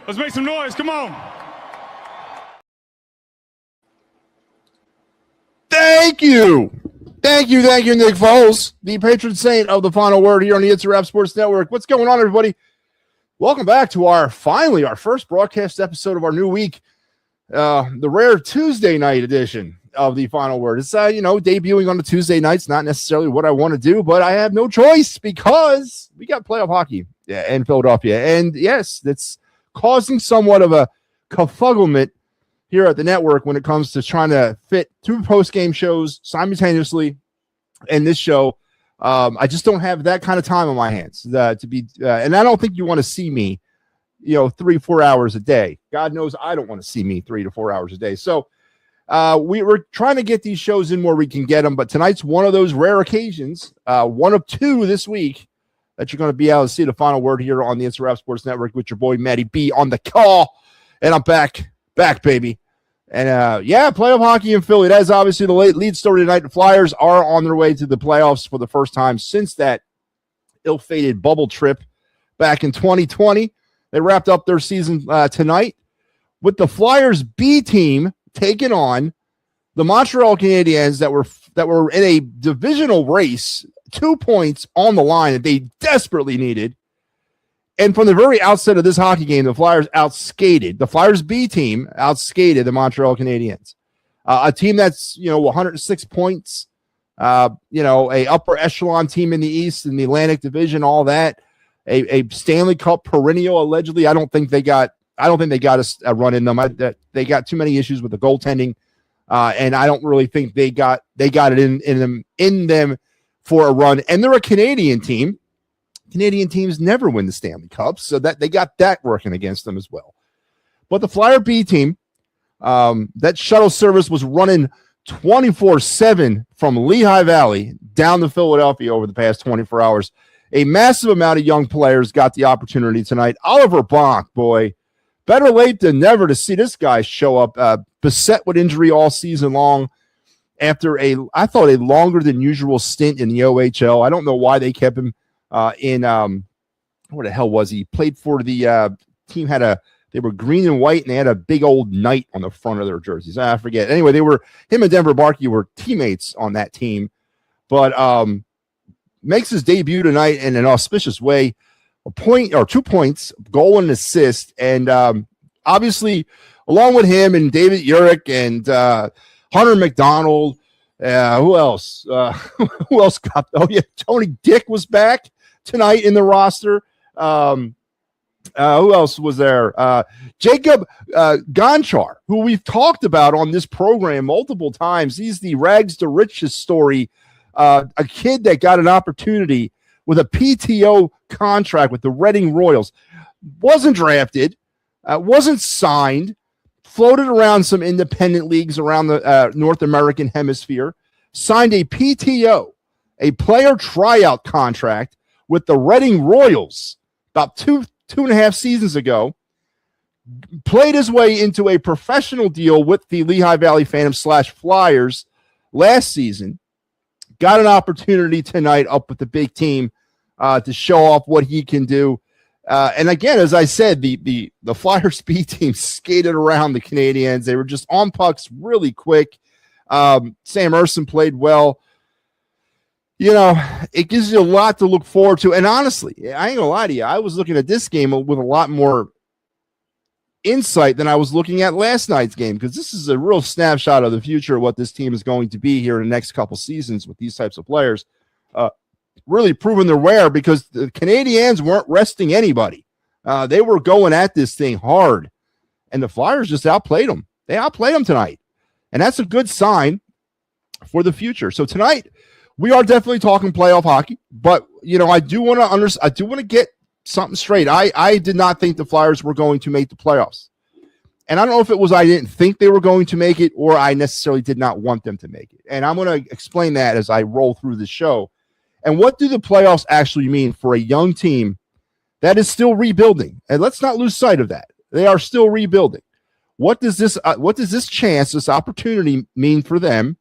Let's make some noise. Come on. Thank you, Nick Foles, the patron saint of the final word here on the It's a Wrap Sports Network. What's going on, everybody? Welcome back to our first broadcast episode of our new week, the rare Tuesday night edition of the final word. It's debuting on the Tuesday nights, not necessarily what I want to do, but I have no choice because we got playoff hockey in Philadelphia, and yes, that's causing somewhat of a kerfufflement here at the network when it comes to trying to fit two post-game shows simultaneously in this show. I just don't have that kind of time on my hands and I don't think you want to see me, 3-4 hours a day. God knows I don't want to see me 3 to 4 hours a day. So we're trying to get these shows in where we can get them, but tonight's one of those rare occasions, one of two this week, that you're going to be able to see the final word here on the It's a Wrap Sports Network with your boy MattyB on the call. And I'm back, baby. And playoff hockey in Philly. That is obviously the lead story tonight. The Flyers are on their way to the playoffs for the first time since that ill-fated bubble trip back in 2020. They wrapped up their season tonight with the Flyers B team taking on the Montreal Canadiens that were in a divisional race, 2 points on the line that they desperately needed. And from the very outset of this hockey game, the Flyers the Flyers B team outskated the Montreal Canadiens, a team that's, 106 points, a upper echelon team in the East, in the Atlantic Division, all that, a Stanley Cup perennial, allegedly. I don't think they got a run in them. They got too many issues with the goaltending, and I don't really think they got it in them for a run. And they're a Canadian team. Canadian teams never win the Stanley Cups, so that they got that working against them as well. But the Flyer B team, that shuttle service was running 24/7 from Lehigh Valley down to Philadelphia over the past 24 hours. A massive amount of young players got the opportunity tonight. Oliver Bonk, boy, better late than never to see this guy show up, beset with injury all season long after I thought a longer than usual stint in the OHL. I don't know why they kept him where the hell was he? Played for the team, they were green and white, and they had a big old knight on the front of their jerseys. I forget. Anyway, him and Denver Barkey were teammates on that team, but makes his debut tonight in an auspicious way. 2 points, goal and assist, and obviously along with him and David Urich and Hunter McDonald. Who else? Who else got? Oh yeah, Tony Dick was back tonight in the roster. Who else was there? Jacob Gonchar, who we've talked about on this program multiple times. He's the rags to riches story. A kid that got an opportunity with a PTO contract with the Reading Royals. Wasn't drafted, wasn't signed, floated around some independent leagues around the North American hemisphere, signed a PTO, a player tryout contract with the Reading Royals about two and a half seasons ago, played his way into a professional deal with the Lehigh Valley Phantoms / Flyers last season, got an opportunity tonight up with the big team to show off what he can do. And again, as I said, the Flyers B team skated around the Canadiens. They were just on pucks really quick. Sam Ersson played well. It gives you a lot to look forward to. And honestly, I ain't gonna lie to you, I was looking at this game with a lot more insight than I was looking at last night's game, because this is a real snapshot of the future of what this team is going to be here in the next couple seasons with these types of players. Really proving their wear, because the Canadiens weren't resting anybody. They were going at this thing hard, and the Flyers just outplayed them. They outplayed them tonight, and that's a good sign for the future. So tonight, we are definitely talking playoff hockey, but I do want to get something straight. I did not think the Flyers were going to make the playoffs, and I don't know if it was I didn't think they were going to make it, or I necessarily did not want them to make it. And I'm going to explain that as I roll through the show. And what do the playoffs actually mean for a young team that is still rebuilding? And let's not lose sight of that. They are still rebuilding. What does this opportunity mean for them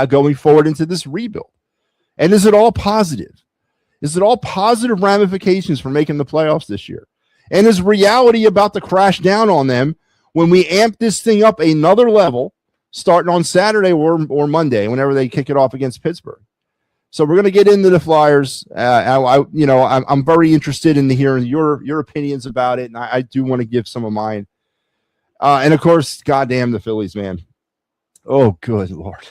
going forward into this rebuild? And is it all positive? Is it all positive ramifications for making the playoffs this year? And is reality about to crash down on them when we amp this thing up another level starting on Saturday or Monday, whenever they kick it off against Pittsburgh? So we're going to get into the Flyers. I'm very interested in hearing your opinions about it, and I do want to give some of mine. And of course, goddamn the Phillies, man. Oh, good Lord.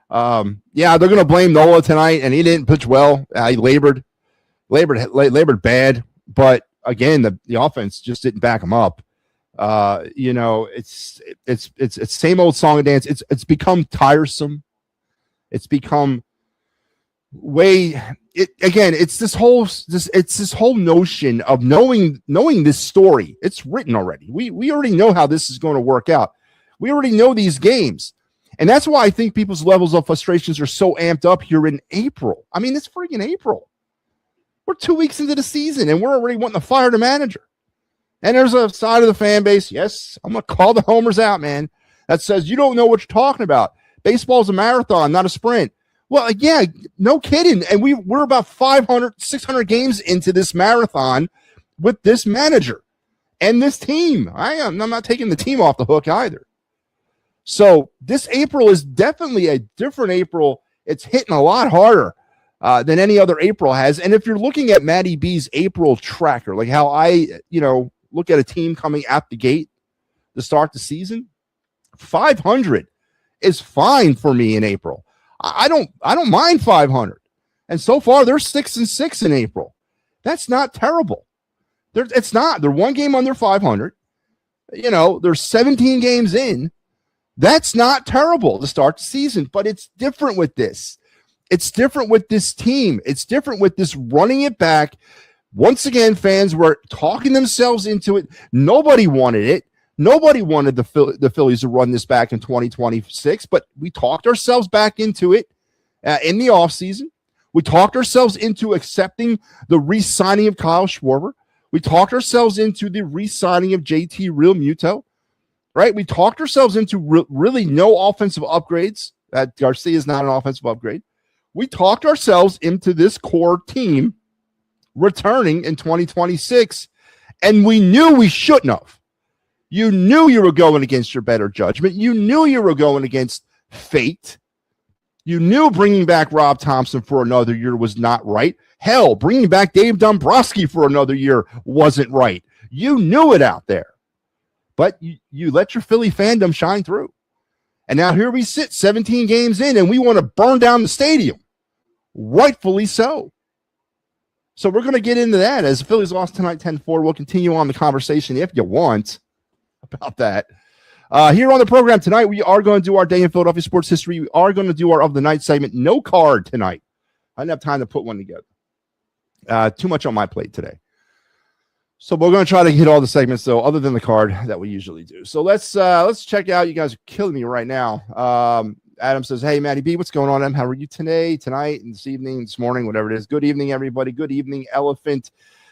They're going to blame Nola tonight, and he didn't pitch well. He labored bad, but again, the offense just didn't back him up. It's same old song and dance. It's become tiresome. It's become it's this whole notion of knowing this story. It's written already. We already know how this is going to work out. We already know these games. And that's why I think people's levels of frustrations are so amped up here in April. I mean, it's freaking April. We're 2 weeks into the season, and we're already wanting to fire the manager. And there's a side of the fan base, yes, I'm going to call the homers out, man, that says you don't know what you're talking about. Baseball's a marathon, not a sprint. Well, yeah, no kidding. And we're about 500, 600 games into this marathon with this manager and this team. I'm not taking the team off the hook either. So this April is definitely a different April. It's hitting a lot harder than any other April has. And if you're looking at MattyB's April tracker, like how I, look at a team coming out the gate to start the season, 500 is fine for me in April. I don't mind 500. And so far they're 6-6 in April. That's not terrible. It's not. They're one game under 500. They're 17 games in. That's not terrible to start the season, but it's different with this. It's different with this team. It's different with this running it back. Once again, fans were talking themselves into it. Nobody wanted it. Nobody wanted the Phillies to run this back in 2026, but we talked ourselves back into it in the offseason. We talked ourselves into accepting the re-signing of Kyle Schwarber. We talked ourselves into the re-signing of JT Realmuto. Right? We talked ourselves into really no offensive upgrades. Garcia is not an offensive upgrade. We talked ourselves into this core team returning in 2026, and we knew we shouldn't have. You knew you were going against your better judgment. You knew you were going against fate. You knew bringing back Rob Thompson for another year was not right. Hell, bringing back Dave Dombrowski for another year wasn't right. You knew it out there. But you let your Philly fandom shine through. And now here we sit 17 games in, and we want to burn down the stadium. Rightfully so. So we're going to get into that. As the Phillies lost tonight 10-4, we'll continue on the conversation if you want about that. Here on the program tonight, we are going to do our Day in Philadelphia Sports History. We are going to do our Of the Night segment. No card tonight. I didn't have time to put one together. Too much on my plate today. So we're going to try to hit all the segments, though, other than the card that we usually do. So let's check out. You guys are killing me right now. Adam says, hey, MattyB, what's going on? Em? How are you today, tonight, and this evening, this morning, whatever it is? Good evening, everybody. Good evening, Elephant.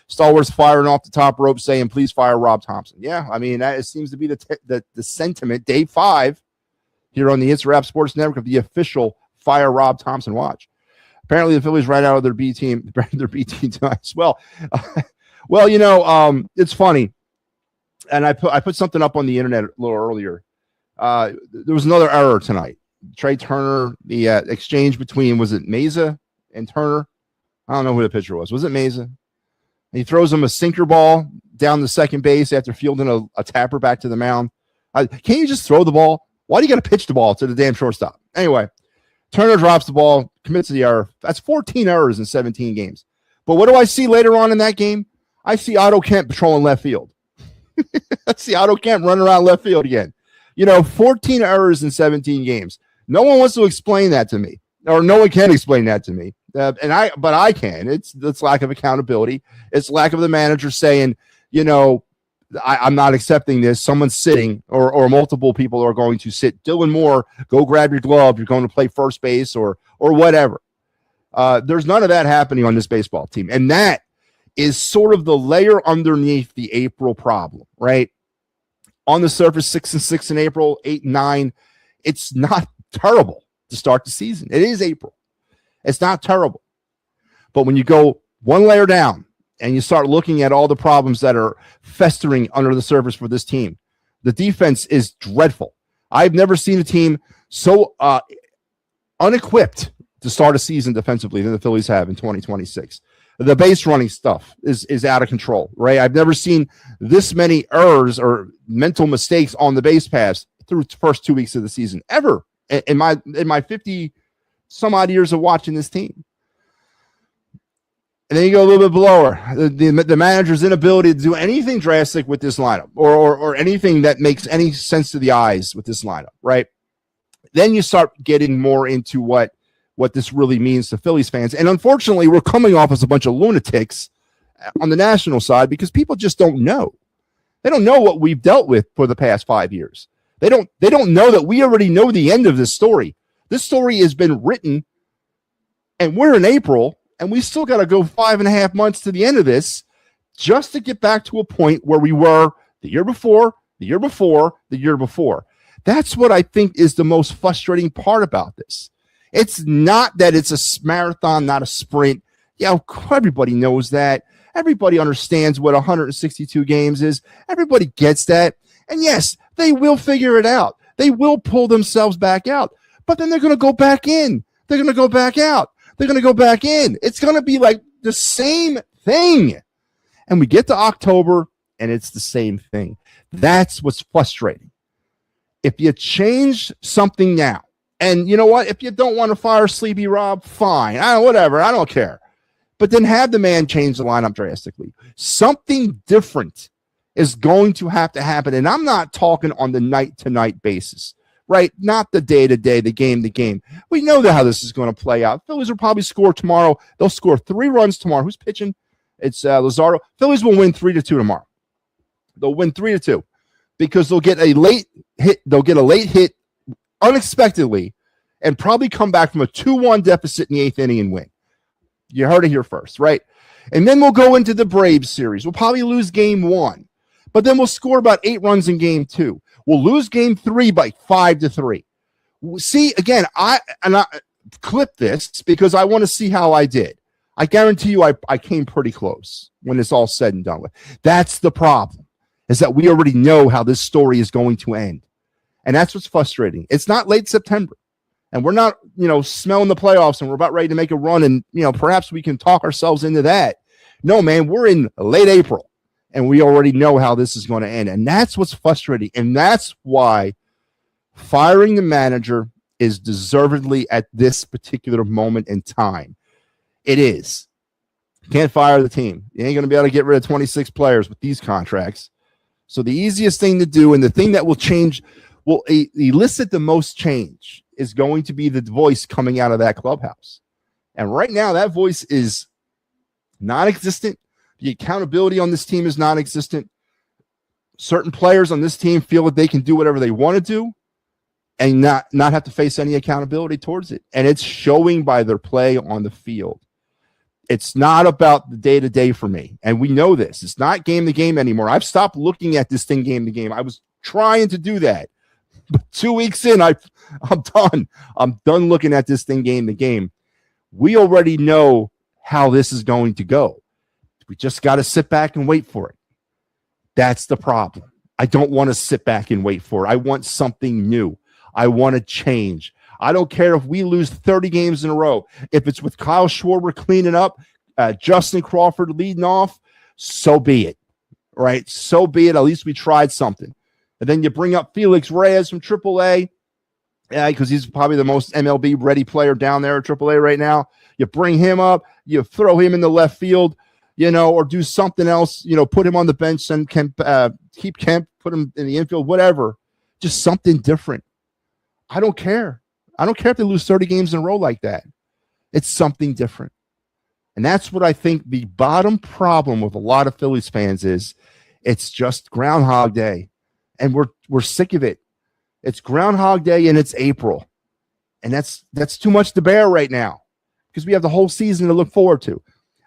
Star Wars firing off the top rope saying, please fire Rob Thompson. Yeah, I mean, that seems to be the sentiment. Day 5 here on the It's Rap Sports Network of the official Fire Rob Thompson watch. Apparently, the Phillies right out of their B team tonight as well. Well, it's funny, and I put something up on the internet a little earlier. There was another error tonight. Trey Turner, the exchange between, was it Meza and Turner? I don't know who the pitcher was. Was it Meza? He throws him a sinker ball down the second base after fielding a tapper back to the mound. Can't you just throw the ball? Why do you got to pitch the ball to the damn shortstop? Anyway, Turner drops the ball, commits the error. That's 14 errors in 17 games. But what do I see later on in that game? I see Otto Kemp patrolling left field. I see Otto Kemp running around left field again. 14 errors in 17 games. No one wants to explain that to me, or no one can explain that to me. But I can. It's lack of accountability. It's lack of the manager saying, I'm not accepting this. Someone's sitting, or multiple people are going to sit. Dylan Moore, go grab your glove. You're going to play first base or whatever. There's none of that happening on this baseball team. And that is sort of the layer underneath the April problem, right? On the surface, 6-6 in April, 8-9. It's not terrible to start the season. It is April. It's not terrible. But when you go one layer down and you start looking at all the problems that are festering under the surface for this team. The defense is dreadful. I've never seen a team so unequipped to start a season defensively than the Phillies have in 2026. The base running stuff is out of control, right? I've never seen this many errors or mental mistakes on the base pass through the first 2 weeks of the season ever in my 50 some odd years of watching this team. And then you go a little bit below the manager's inability to do anything drastic with this lineup or anything that makes any sense to the eyes with this lineup, right? Then you start getting more into what this really means to Phillies fans. And unfortunately, we're coming off as a bunch of lunatics on the national side because people just don't know. They don't know what we've dealt with for the past 5 years. They don't know that we already know the end of this story. This story has been written, and we're in April, and we still got to go 5.5 months to the end of this just to get back to a point where we were the year before, the year before, the year before. That's what I think is the most frustrating part about this. It's not that it's a marathon, not a sprint. Yeah, everybody knows that. Everybody understands what 162 games is. Everybody gets that. And yes, they will figure it out. They will pull themselves back out. But then they're going to go back in. They're going to go back out. They're going to go back in. It's going to be like the same thing. And we get to October, and it's the same thing. That's what's frustrating. If you change something now, and you know what? If you don't want to fire Sleepy Rob, fine. Whatever. I don't care. But then have the man change the lineup drastically. Something different is going to have to happen. And I'm not talking on the night-to-night basis, right? Not the day-to-day, the game. We know how this is going to play out. Phillies will probably score tomorrow. They'll score 3 runs tomorrow. Who's pitching? It's Lazaro. Phillies will win 3-2 tomorrow. They'll win 3-2 because they'll get a late hit. They'll get a late hit unexpectedly and probably come back from a 2-1 deficit in the 8th inning and win. You heard it here first, right? And then we'll go into the Braves series. We'll probably lose game 1, but then we'll score about 8 runs in game 2. We'll lose game 3 by 5-3. See, again, I clip this because I want to see how I did. I guarantee you I came pretty close when it's all said and done with. That's the problem, is that we already know how this story is going to end. And that's what's frustrating. It's not late September, and we're not, smelling the playoffs, and we're about ready to make a run, and, perhaps we can talk ourselves into that. No, man, we're in late April, and we already know how this is going to end. And that's what's frustrating. And that's why firing the manager is deservedly at this particular moment in time. It is. Can't fire the team. You ain't going to be able to get rid of 26 players with these contracts. So the easiest thing to do, and the thing that will change, will elicit the most change, is going to be the voice coming out of that clubhouse. And right now, that voice is non-existent. The accountability on this team is non-existent. Certain players on this team feel that they can do whatever they want to do and not have to face any accountability towards it. And it's showing by their play on the field. It's not about the day-to-day for me. And we know this. It's not game-to-game anymore. I've stopped looking at this thing game-to-game. I was trying to do that. But 2 weeks in, I'm done. I'm done looking at this thing game-to-game. We already know how this is going to go. We just got to sit back and wait for it. That's the problem. I don't want to sit back and wait for it. I want something new. I want to change. I don't care if we lose 30 games in a row. If it's with Kyle Schwarber cleaning up, Justin Crawford leading off, so be it, right? So be it. At least we tried something. And then you bring up Felix Reyes from AAA, because he's probably the most MLB-ready player down there at AAA right now. You bring him up. You throw him in the left field, or do something else, put him on the bench and keep Kemp, put him in the infield, whatever. Just something different. I don't care. I don't care if they lose 30 games in a row like that. It's something different. And that's what I think the bottom problem with a lot of Phillies fans is. It's just Groundhog Day. And we're sick of it. It's Groundhog Day and it's April. And that's too much to bear right now because we have the whole season to look forward to.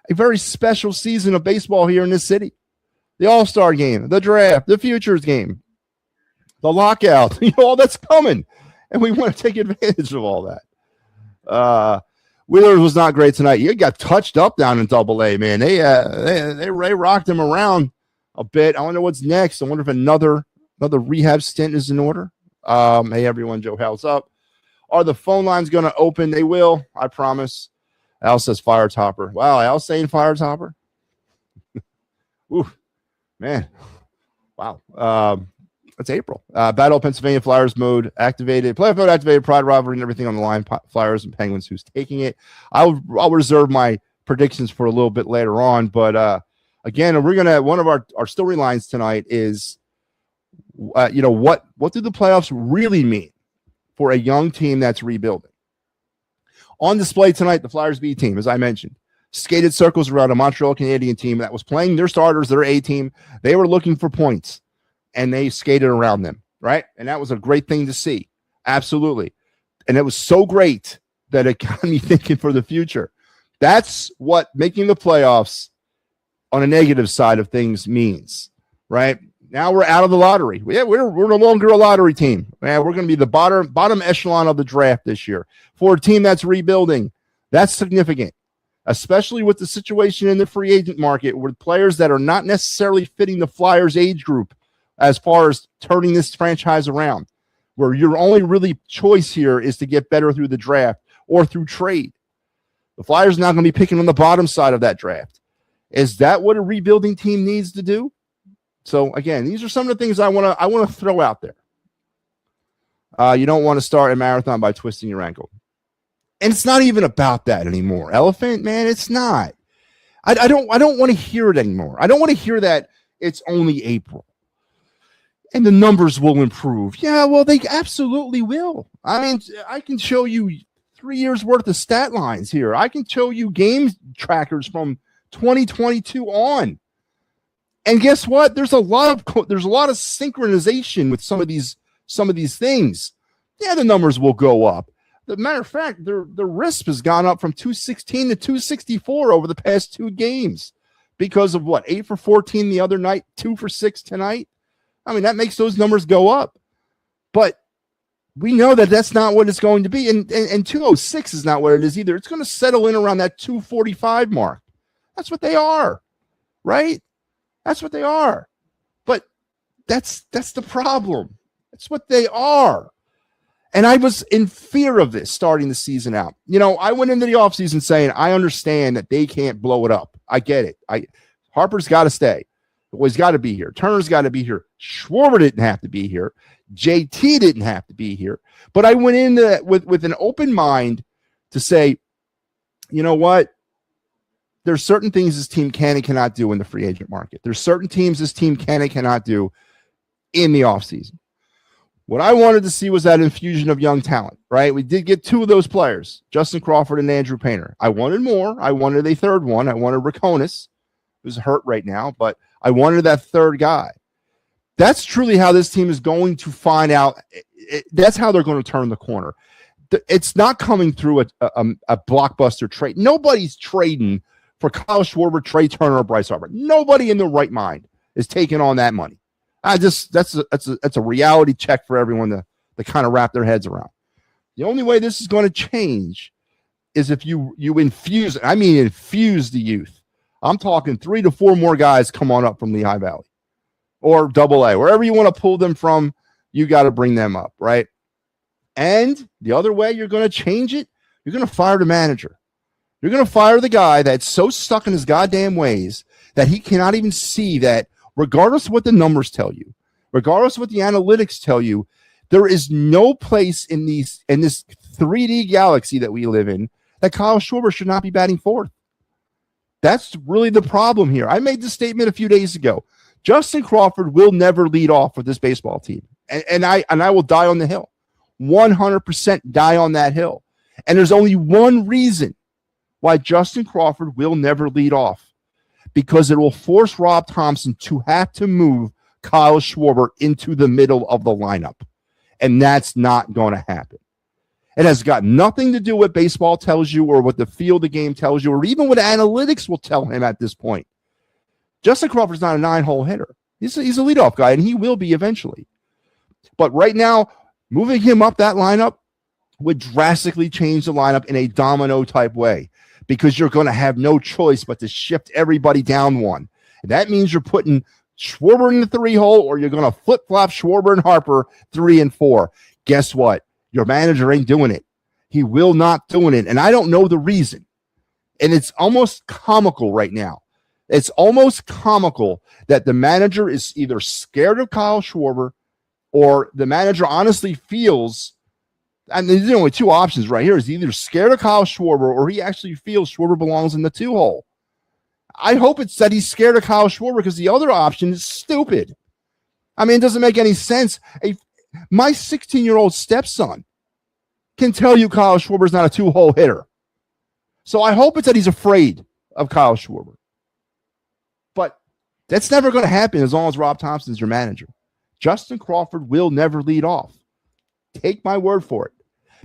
A very special season of baseball here in this city. The All-Star game, the draft, the Futures game, the lockout, all that's coming. And we want to take advantage of all that. Wheeler was not great tonight. He got touched up down in Double-A, man. They rocked him around a bit. I wonder what's next. I wonder if another rehab stint is in order. Hey, everyone, Joe Hal's up. Are the phone lines going to open? They will, I promise. Al says fire topper. Wow, Al's saying fire topper. Ooh, man. Wow. It's April. Battle of Pennsylvania Flyers mode activated. Playoff mode activated. Pride rivalry and everything on the line. Flyers and Penguins. Who's taking it? I'll reserve my predictions for a little bit later on. But again, we're gonna one of our storylines tonight is, what do the playoffs really mean for a young team that's rebuilding? On display tonight, the Flyers B team, as I mentioned, skated circles around a Montreal Canadian team that was playing their starters, their A team. They were looking for points. And they skated around them, right? And that was a great thing to see. Absolutely. And it was so great that it got me thinking for the future. That's what making the playoffs on a negative side of things means, right? Now we're out of the lottery. We're no longer a lottery team. Man, we're going to be the bottom echelon of the draft this year. For a team that's rebuilding, that's significant, especially with the situation in the free agent market with players that are not necessarily fitting the Flyers age group as far as turning this franchise around, where your only really choice here is to get better through the draft or through trade. The Flyers are not going to be picking on the bottom side of that draft. Is that what a rebuilding team needs to do? So again, these are some of the things I want to throw out there. You don't want to start a marathon by twisting your ankle. And it's not even about that anymore. Elephant, man, it's not. I don't want to hear it anymore. I don't want to hear that it's only April and the numbers will improve. Yeah, well, they absolutely will. I mean, I can show you 3 years worth of stat lines here. I can show you game trackers from 2022 on. And guess what? There's a lot of synchronization with some of these things. Yeah, the numbers will go up. As a matter of fact, the RISP has gone up from 216 to 264 over the past 2 games because of what? 8 for 14 the other night, 2 for 6 tonight. I mean, that makes those numbers go up. But we know that that's not what it's going to be. And 206 is not what it is either. It's going to settle in around that 245 mark. That's what they are, right? That's what they are. But that's the problem. That's what they are. And I was in fear of this starting the season out. I went into the offseason saying, I understand that they can't blow it up. I get it. Harper's got to stay. He's got to be here. Turner's got to be here. Schwarber didn't have to be here. JT didn't have to be here. But I went in with an open mind to say, you know what? There's certain things this team can and cannot do in the free agent market. There's certain teams this team can and cannot do in the offseason. What I wanted to see was that infusion of young talent, right? We did get 2 of those players, Justin Crawford and Andrew Painter. I wanted more. I wanted a third one. I wanted Rakonis, who's hurt right now, but I wanted that third guy. That's truly how this team is going to find out. That's how they're going to turn the corner. It's not coming through a blockbuster trade. Nobody's trading for Kyle Schwarber, Trey Turner, or Bryce Harper. Nobody in their right mind is taking on that money. That's a reality check for everyone to kind of wrap their heads around. The only way this is going to change is if you infuse the youth. I'm talking 3 to 4 more guys come on up from Lehigh Valley or Double-A, wherever you want to pull them from. You got to bring them up, right? And the other way you're going to change it, you're going to fire the manager. You're going to fire the guy that's so stuck in his goddamn ways that he cannot even see that regardless of what the numbers tell you, regardless of what the analytics tell you, there is no place in this 3D galaxy that we live in that Kyle Schwarber should not be batting fourth. That's really the problem here. I made this statement a few days ago. Justin Crawford will never lead off with this baseball team. And I will die on the hill. 100% die on that hill. And there's only one reason why Justin Crawford will never lead off. Because it will force Rob Thompson to have to move Kyle Schwarber into the middle of the lineup. And that's not going to happen. It has got nothing to do with what baseball tells you or what the feel of the game tells you or even what analytics will tell him at this point. Justin Crawford's not a 9-hole hitter. He's a leadoff guy, and he will be eventually. But right now, moving him up that lineup would drastically change the lineup in a domino type way, because you're going to have no choice but to shift everybody down one. And that means you're putting Schwarber in the 3-hole, or you're going to flip-flop Schwarber and Harper 3 and 4. Guess what? Your manager ain't doing it. He will not doing it. And I don't know the reason. And it's almost comical right now. It's almost comical that the manager is either scared of Kyle Schwarber, or the manager honestly feels, and there's only two options right here, is either scared of Kyle Schwarber, or he actually feels Schwarber belongs in the 2-hole. I hope it's that he's scared of Kyle Schwarber, because the other option is stupid. I mean, it doesn't make any sense. My 16-year-old stepson can tell you Kyle Schwarber's not a 2-hole hitter. So I hope it's that he's afraid of Kyle Schwarber. But that's never going to happen as long as Rob Thompson's your manager. Justin Crawford will never lead off. Take my word for it,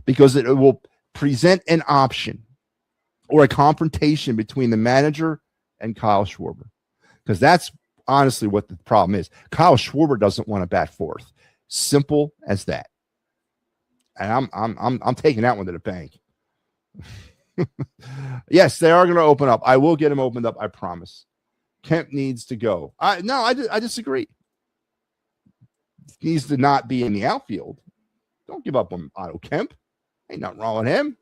because it will present an option or a confrontation between the manager and Kyle Schwarber, because that's honestly what the problem is. Kyle Schwarber doesn't want to bat fourth. Simple as that. And I'm taking that one to the bank. Yes, they are going to open up. I will get him opened up. I promise. Kemp needs to go. I disagree. He needs to not be in the outfield. Don't give up on Otto Kemp. Ain't nothing wrong with him.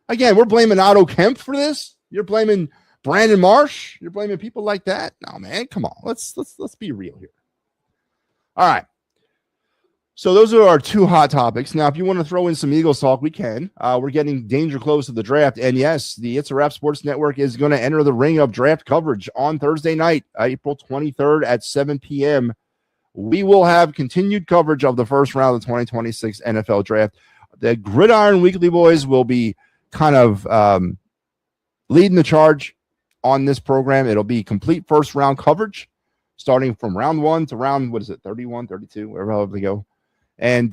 Again, we're blaming Otto Kemp for this. You're blaming Brandon Marsh. You're blaming people like that. No, man, come on. Let's be real here. All right. So those are our two hot topics. Now, if you want to throw in some Eagles talk, we can. We're getting danger close to the draft. And yes, the It's a Wrap Sports Network is going to enter the ring of draft coverage on Thursday night, April 23rd at 7 p.m. We will have continued coverage of the first round of the 2026 NFL draft. The Gridiron Weekly boys will be kind of leading the charge on this program. It'll be complete first round coverage, starting from round 1 to round, 31, 32, wherever they go. And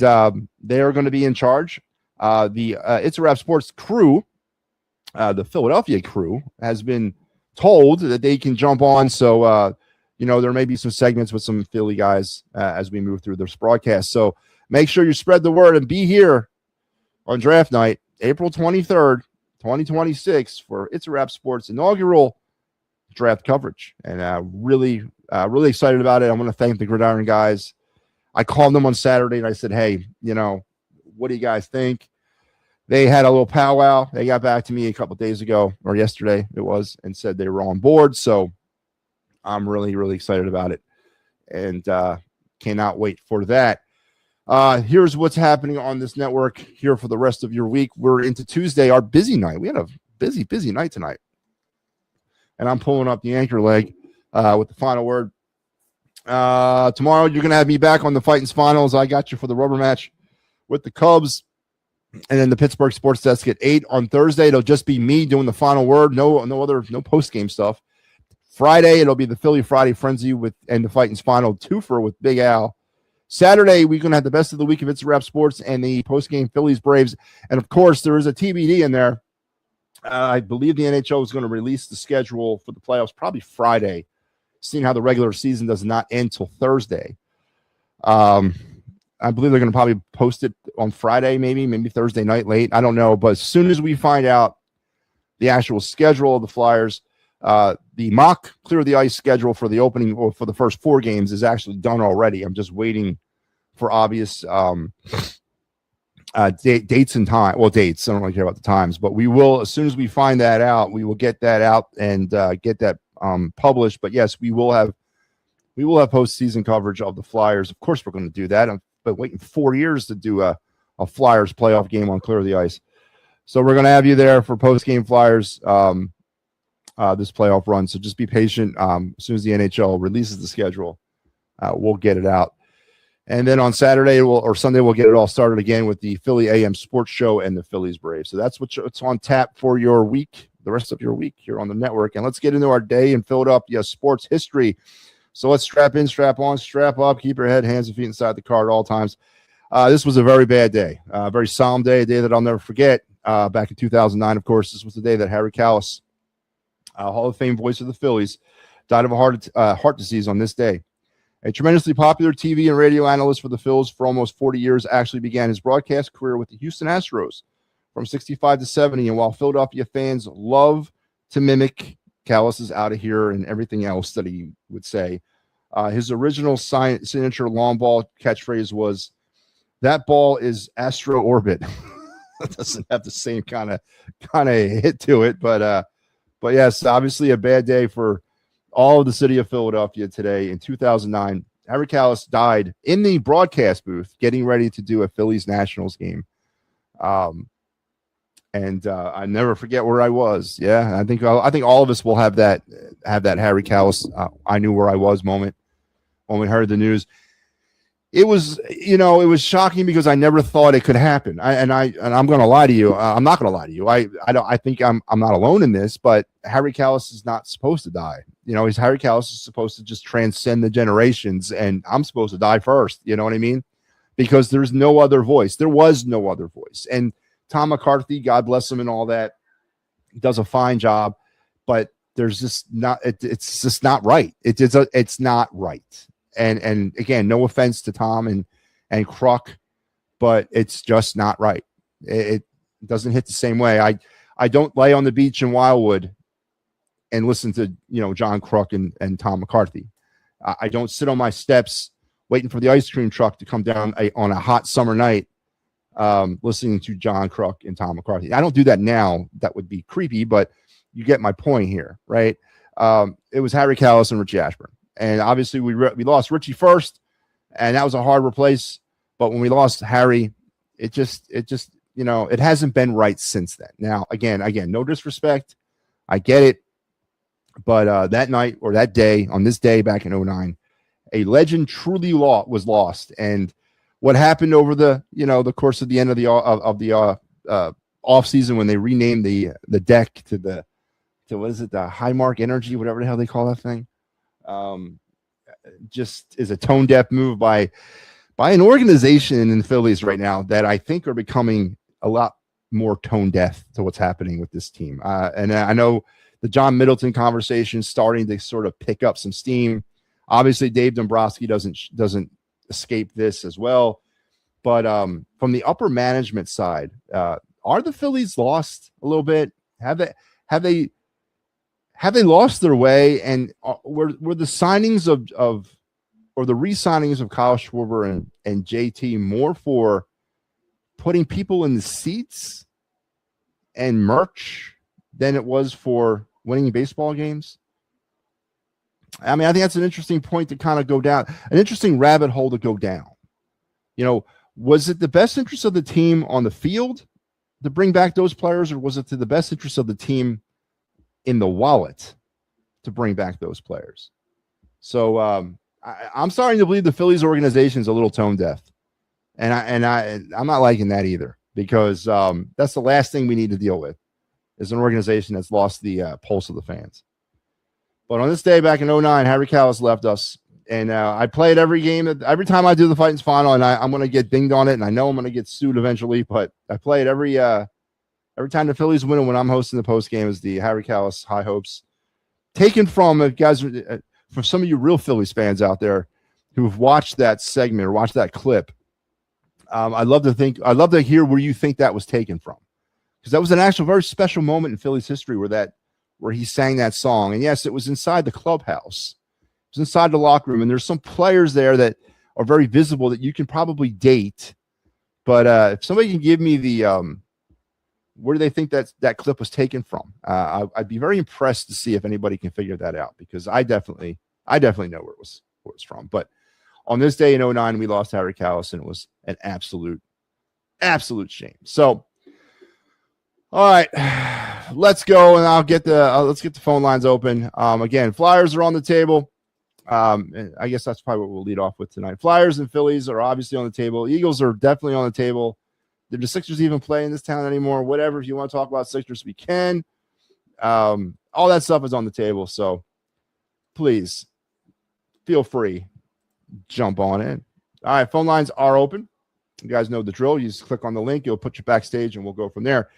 they are going to be in charge. The It's a Wrap Sports crew, the Philadelphia crew, has been told that they can jump on. So, there may be some segments with some Philly guys as we move through this broadcast. So make sure you spread the word and be here on draft night, April 23rd, 2026, for It's a Wrap Sports inaugural draft coverage. And really excited about it. I want to thank the Gridiron guys. I called them on Saturday and I said, hey, what do you guys think? They had a little powwow. They got back to me a couple of days ago, or yesterday it was, and said they were on board. So I'm really, really excited about it, and cannot wait for that. Here's what's happening on this network here for the rest of your week. We're into Tuesday, our busy night. We had a busy night tonight. And I'm pulling up the anchor leg with the final word. Tomorrow you're going to have me back on the Fightins Finals. I got you for the rubber match with the Cubs, and then the Pittsburgh Sports Desk at 8 on Thursday. It'll just be me doing the final word. No post game stuff. Friday it'll be the Philly Friday Frenzy and the Fightins Final twofer with Big Al. Saturday we're going to have the best of the week of It's a Wrap Sports and the post game Phillies Braves, and of course there is a TBD in there. I believe the NHL is going to release the schedule for the playoffs probably Friday, seeing how the regular season does not end till Thursday. I believe they're going to probably post it on Friday, maybe Thursday night late. I don't know. But as soon as we find out the actual schedule of the Flyers, the mock Clear the Ice schedule for the opening or for the first 4 games is actually done already. I'm just waiting for obvious dates and time. Well, dates. I don't really care about the times, but we will, as soon as we find that out, we will get that out and get that published. But yes, we will have postseason coverage of the Flyers. Of course, we're going to do that. I've been waiting 4 years to do a Flyers playoff game on Clear the Ice. So we're going to have you there for post-game Flyers this playoff run. So just be patient. As soon as the NHL releases the schedule, we'll get it out. And then on Saturday or Sunday, we'll get it all started again with the Philly AM Sports Show and the Phillies Braves. So that's what's on tap for your week, the rest of your week here on the network. And let's get into our day in Philadelphia sports history. So let's strap in, strap on, strap up, keep your head, hands, and feet inside the car at all times. This was a very bad day, a very solemn day, a day that I'll never forget. Back in 2009, of course, this was the day that Harry Kalas, Hall of Fame voice of the Phillies, died of a heart disease on this day. A tremendously popular TV and radio analyst for the Phils for almost 40 years, actually began his broadcast career with the Houston Astros from 65 to 70. And while Philadelphia fans love to mimic Callis is out of here and everything else that he would say, his original signature long ball catchphrase was, "That ball is astro orbit." It doesn't have the same kind of hit to it, but yes, obviously a bad day for all of the city of Philadelphia today. In 2009, Harry Callis died in the broadcast booth getting ready to do a Phillies Nationals game. And I never forget where I was. Yeah, I think all of us will have that Harry Callis I knew where I was moment when we heard the news. It was shocking because I never thought it could happen. I'm going to lie to you. I'm not going to lie to you. I think I'm not alone in this, but Harry Callis is not supposed to die. Harry Callis is supposed to just transcend the generations, and I'm supposed to die first. You know what I mean? Because there's no other voice. There was no other voice. And Tom McCarthy, God bless him and all that, does a fine job, but there's just not, it's just not right. It's not right. And again, no offense to Tom and Kruk, but it's just not right. It doesn't hit the same way. I don't lay on the beach in Wildwood and listen to, John Kruk and Tom McCarthy. I don't sit on my steps waiting for the ice cream truck to come down on a hot summer night, listening to John Kruk and Tom McCarthy. I don't do that now. That would be creepy, but you get my point here, right? It was Harry Callis and Richie Ashburn. And obviously we lost Richie first, and that was a hard replace. But when we lost Harry, it just it hasn't been right since then. Now, again, no disrespect. I get it. But that night or that day, on this day back in 2009, a legend truly was lost. And what happened over the course of the end of the off season when they renamed the deck to what is it, the High Mark Energy, whatever the hell they call that thing, just is a tone deaf move by an organization in the Phillies right now that I think are becoming a lot more tone deaf to what's happening with this team. And I know the John Middleton conversation starting to sort of pick up some steam. Obviously, Dave Dombrowski doesn't escape this as well. But from the upper management side, are the Phillies lost a little bit? Have they lost their way? And were the signings or the re-signings of Kyle Schwarber and JT more for putting people in the seats and merch than it was for winning baseball games? I mean, I think that's an interesting point to kind of go down, an interesting rabbit hole to go down. Was it the best interest of the team on the field to bring back those players, or was it to the best interest of the team in the wallet to bring back those players? So I'm starting to believe the Phillies organization is a little tone deaf, and I'm not liking that either, because that's the last thing we need to deal with is an organization that's lost the pulse of the fans. But on this day back in 2009, Harry Callis left us, and I played every game. Every time I do the Titans final, and I'm going to get dinged on it, and I know I'm going to get sued eventually, but I play it every time the Phillies win, and when I'm hosting the post game is the Harry Callis High Hopes, taken from guys, for some of you real Phillies fans out there who've watched that segment or watched that clip. I'd love to hear where you think that was taken from, because that was an actual very special moment in Phillies history where he sang that song. And yes, it was inside the clubhouse. It was inside the locker room. And there's some players there that are very visible that you can probably date. But if somebody can give me the where do they think that clip was taken from? I'd be very impressed to see if anybody can figure that out, because I definitely know where it was from. But on this day in 2009, we lost Harry Callis, and it was an absolute shame. So, all right, let's go, and I'll get let's get the phone lines open. Again, Flyers are on the table. I guess that's probably what we'll lead off with tonight. Flyers and Phillies are obviously on the table. Eagles are definitely on the table. Did the Sixers even play in this town anymore? Whatever. If you want to talk about Sixers, we can. All that stuff is on the table. So please feel free. Jump on in. All right. Phone lines are open. You guys know the drill. You just click on the link. It'll put you backstage, and we'll go from there.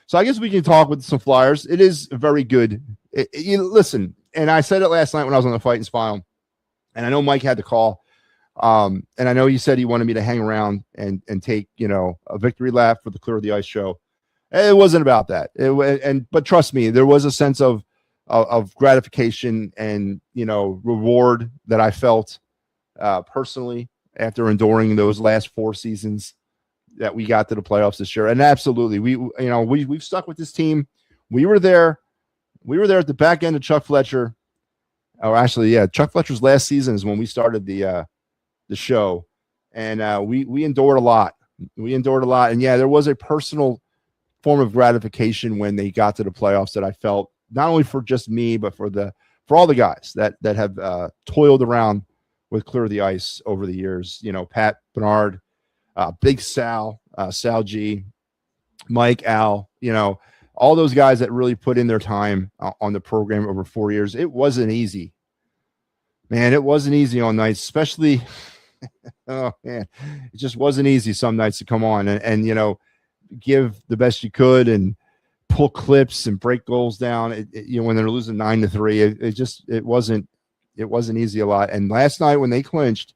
So I guess we can talk with some Flyers. It is very good. Listen, and I said it last night when I was on the Titans final. And I know Mike had the call. And I know he said he wanted me to hang around and take, a victory lap for the Clear of the Ice show. It wasn't about that. But trust me, there was a sense of gratification and, reward that I felt personally after enduring those last 4 seasons that we got to the playoffs this year. And absolutely, we've stuck with this team. We were there at the back end of Chuck Fletcher. Oh, actually, yeah, Chuck Fletcher's last season is when we started the show, and we endured a lot. And yeah, there was a personal form of gratification when they got to the playoffs that I felt, not only for just me, but for all the guys that have toiled around with Clear of the Ice over the years. Pat Bernard, Big Sal, Sal G, Mike, Al, all those guys that really put in their time on the program over 4 years. It wasn't easy, man. It wasn't easy on nights, especially. Oh man, it just wasn't easy some nights to come on and give the best you could and pull clips and break goals down. When they're losing 9-3, it wasn't easy a lot. And last night when they clinched,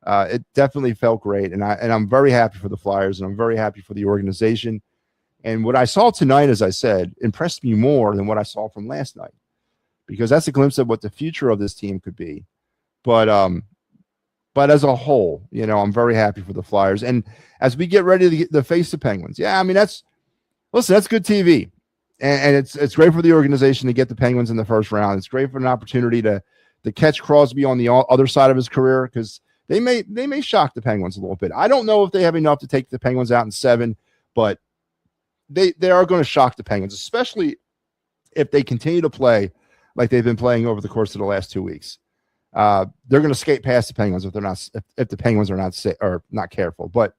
it definitely felt great. And I'm very happy for the Flyers, and I'm very happy for the organization. And what I saw tonight, as I said, impressed me more than what I saw from last night, because that's a glimpse of what the future of this team could be. But as a whole, I'm very happy for the Flyers. And as we get ready to face the Penguins, yeah, I mean, that's good TV. And it's great for the organization to get the Penguins in the first round. It's great for an opportunity to catch Crosby on the other side of his career, because they may shock the Penguins a little bit. I don't know if they have enough to take the Penguins out in 7, but they are going to shock the Penguins, especially if they continue to play like they've been playing over the course of the last 2 weeks. They're going to skate past the Penguins if the Penguins are not careful. But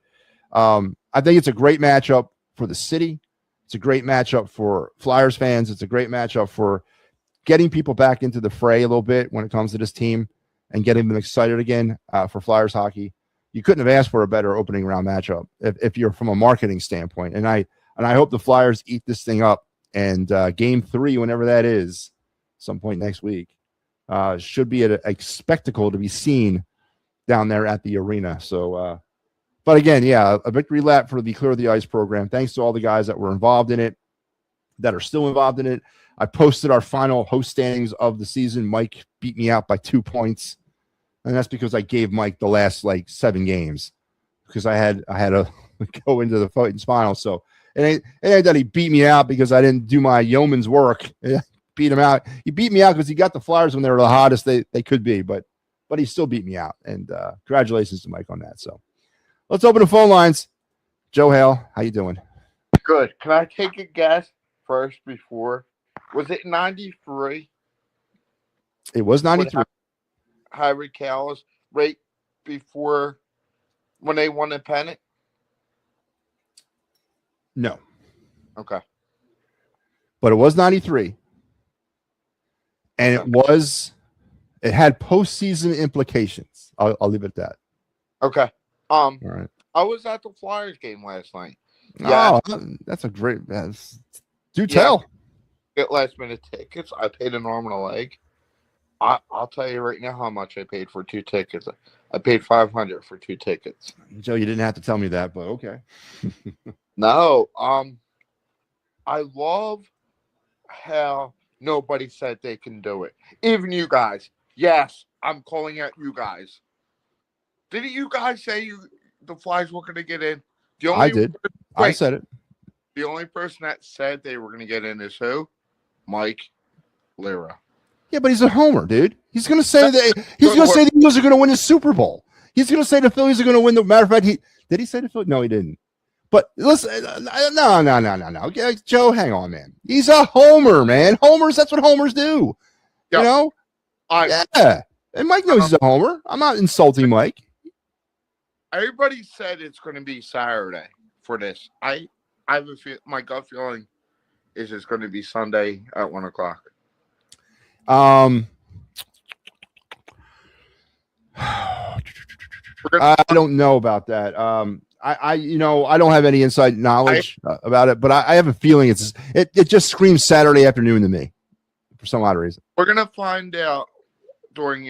I think it's a great matchup for the city. It's a great matchup for Flyers fans. It's a great matchup for getting people back into the fray a little bit when it comes to this team and getting them excited again for Flyers hockey. You couldn't have asked for a better opening round matchup if you're from a marketing standpoint. And I hope the Flyers eat this thing up. And game 3, whenever that is, some point next week, should be a spectacle to be seen down there at the arena. So, but again, yeah, a victory lap for the Clear of the Ice program. Thanks to all the guys that were involved in it, that are still involved in it. I posted our final host standings of the season. Mike beat me out by 2 points, and that's because I gave Mike the last 7 games, because I had to go into the fighting final. So it ain't that he beat me out because I didn't do my yeoman's work. Beat him out. He beat me out because he got the Flyers when they were the hottest they could be, but he still beat me out. And congratulations to Mike on that. So let's open the phone lines. Joe Hale, how you doing? Good. Can I take a guess first before? Was it 93? It was 93. Harry Callis right before when they won the pennant? No. Okay. But it was 93. And it had postseason implications. I'll leave it at that. Okay. All right. I was at the Flyers game last night. Yeah. Oh, that's a great. Do tell. Get last minute tickets. I paid an arm and a leg. I'll tell you right now how much I paid for 2 tickets. I paid $500 for 2 tickets. Joe, you didn't have to tell me that, but okay. No. I love how nobody said they can do it. Even you guys. Yes, I'm calling out you guys. Didn't you guys say the Flyers were going to get in? I did. I said it. The only person that said they were going to get in is who? Mike Lira. Yeah, but he's a homer, dude. He's going to say the Eagles are going to win the Super Bowl. He's going to say the Phillies are going to win. The matter of fact, did he say the Phillies? No, he didn't. But listen, no. Okay, Joe, hang on, man. He's a homer, man. Homers, that's what homers do. Yep. You know? Yeah. And Mike knows he's a homer. I'm not insulting Mike. Everybody said it's going to be Saturday for this. I have a feel. My gut feeling is it's going to be Sunday at 1 o'clock. I don't know about that. I don't have any inside knowledge about it, but I have a feeling it just screams Saturday afternoon to me for some odd reason. We're gonna find out during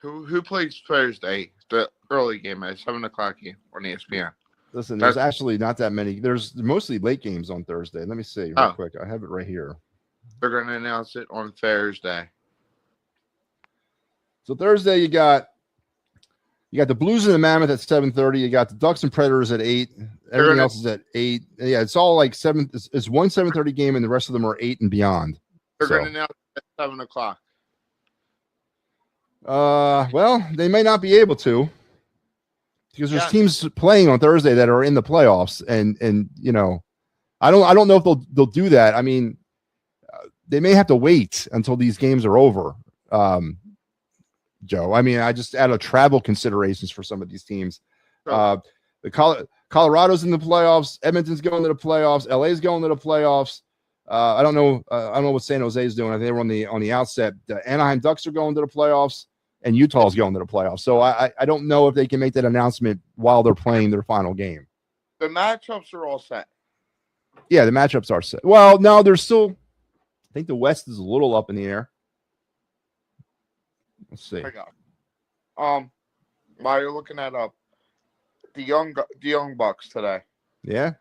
Who plays Thursday? The early game at 7:00 game on ESPN. Listen, there's actually not that many. There's mostly late games on Thursday. Let me see real quick. I have it right here. They're going to announce it on Thursday. So Thursday, you got the Blues and the Mammoth at 7:30. You got the Ducks and Predators at 8. Everything else is at 8. Yeah, it's all like 7. It's one 7:30 game, and the rest of them are 8 and beyond. They're going to announce it at 7:00. Well, they may not be able to. Because there's teams playing on Thursday that are in the playoffs, and you know, I don't know if they'll do that. I mean, they may have to wait until these games are over, Joe. I mean, I just out of travel considerations for some of these teams. The Colorado's in the playoffs, Edmonton's going to the playoffs, LA's going to the playoffs. I don't know what San Jose is doing. I think they were on the outset. The Anaheim Ducks are going to the playoffs. And Utah's going to the playoffs. So I don't know if they can make that announcement while they're playing their final game. The matchups are all set. Yeah, the matchups are set. Well, no, there's still – I think the West is a little up in the air. Let's see. While you're looking that up, the young Bucks today. Yeah?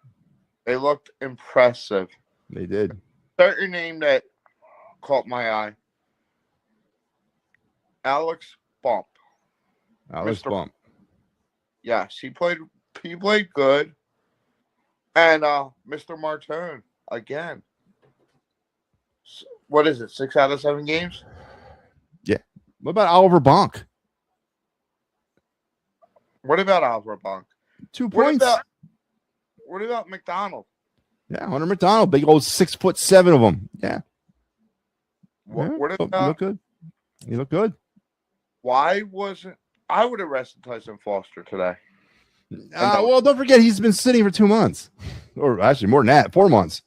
They looked impressive. They did. Certain name that caught my eye. Alex Bump. Yes, he played good. And Mr. Martin again. What is it? 6 out of 7 games? Yeah. What about Oliver Bonk? What about Oliver Bonk? 2 points. What about McDonald? Yeah, Hunter McDonald, big old 6'7" of them. Yeah. What about? He looked good. He looked good. Why wasn't I would have rested Tyson Foster today? Well, don't forget he's been sitting for 2 months, or actually more than that, 4 months.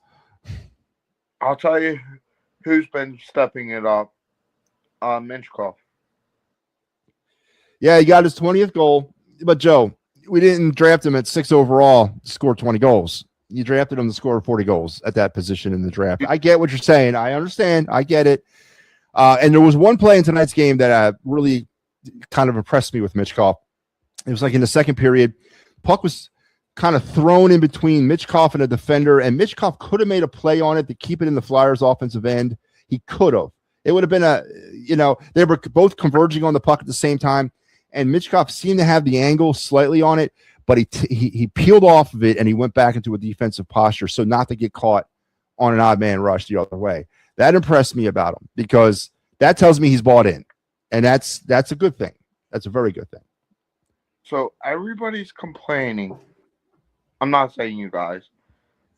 I'll tell you who's been stepping it up. Minchkov. Yeah, he got his 20th goal, but Joe, we didn't draft him at 6 overall to score 20 goals. You drafted him to score 40 goals at that position in the draft. I get what you're saying. I understand. I get it. And there was one play in tonight's game that really kind of impressed me with Mitchkov. It was like in the second period, puck was kind of thrown in between Mitchkov and a defender, and Mitchkov could have made a play on it to keep it in the Flyers' offensive end. He could have. It would have been they were both converging on the puck at the same time, and Mitchkov seemed to have the angle slightly on it, but he peeled off of it and he went back into a defensive posture so not to get caught on an odd man rush the other way. That impressed me about him because that tells me he's bought in, and that's a good thing. That's a very good thing. So everybody's complaining. I'm not saying you guys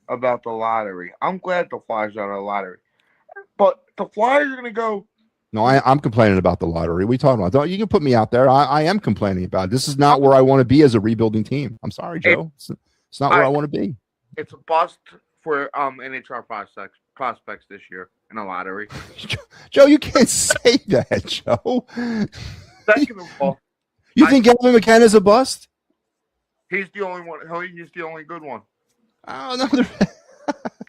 about the lottery. I'm glad the Flyers are in the lottery, but the Flyers are going to go. No, I'm complaining about the lottery. We talking about? You can put me out there. I am complaining about it. This is not where I want to be as a rebuilding team. I'm sorry, Joe. It's not where I want to be. It's a bust for NHL prospects this year in a lottery. Joe, you can't say that, Joe. Second of all, you think Gavin McKenna's a bust? He's the only one. He's the only good one. Oh no,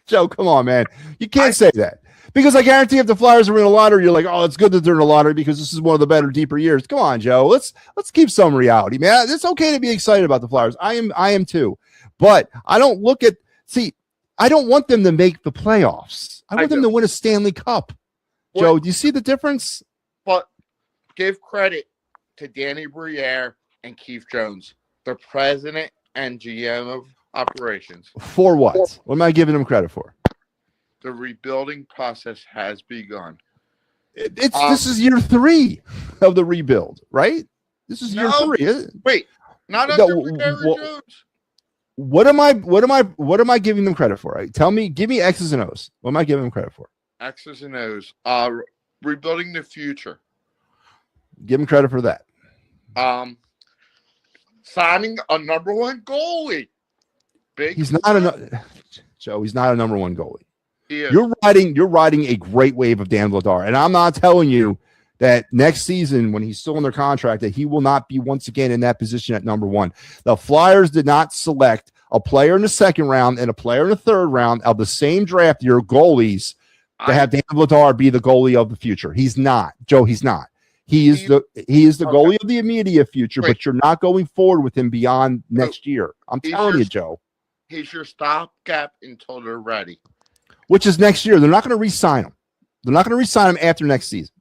Joe, come on, man. You can't say that. Because I guarantee if the Flyers are in a lottery, you're like, oh, it's good that they're in a lottery because this is one of the better, deeper years. Come on, Joe. Let's keep some reality, man. It's okay to be excited about the Flyers. I am too. But I don't I don't want them to make the playoffs. I want them to win a Stanley Cup. Joe, do you see the difference? But give credit to Danny Briere and Keith Jones, the president and GM of operations. For what? What am I giving them credit for? The rebuilding process has begun. This is year 3 of the rebuild, right? This is year 3. Isn't it? Wait, not under Jones. What am I giving them credit for? Right? Tell me, give me X's and O's. What am I giving them credit for? X's and O's. Rebuilding the future. Give them credit for that. Signing a number 1 goalie. He's not Joe. He's not a number 1 goalie. You're riding a great wave of Dan Vladar, and I'm not telling you that next season when he's still under contract that he will not be once again in that position at number 1. The Flyers did not select a player in the second round and a player in the third round of the same draft year goalies to have Dan Vladar be the goalie of the future. He's not, Joe. He's not. He is the goalie of the immediate future, Wait. but you're not going forward with him beyond next year. I'm telling you, Joe. He's your stopgap until they're ready. Which is next year. They're not going to re-sign him. They're not going to re-sign him after next season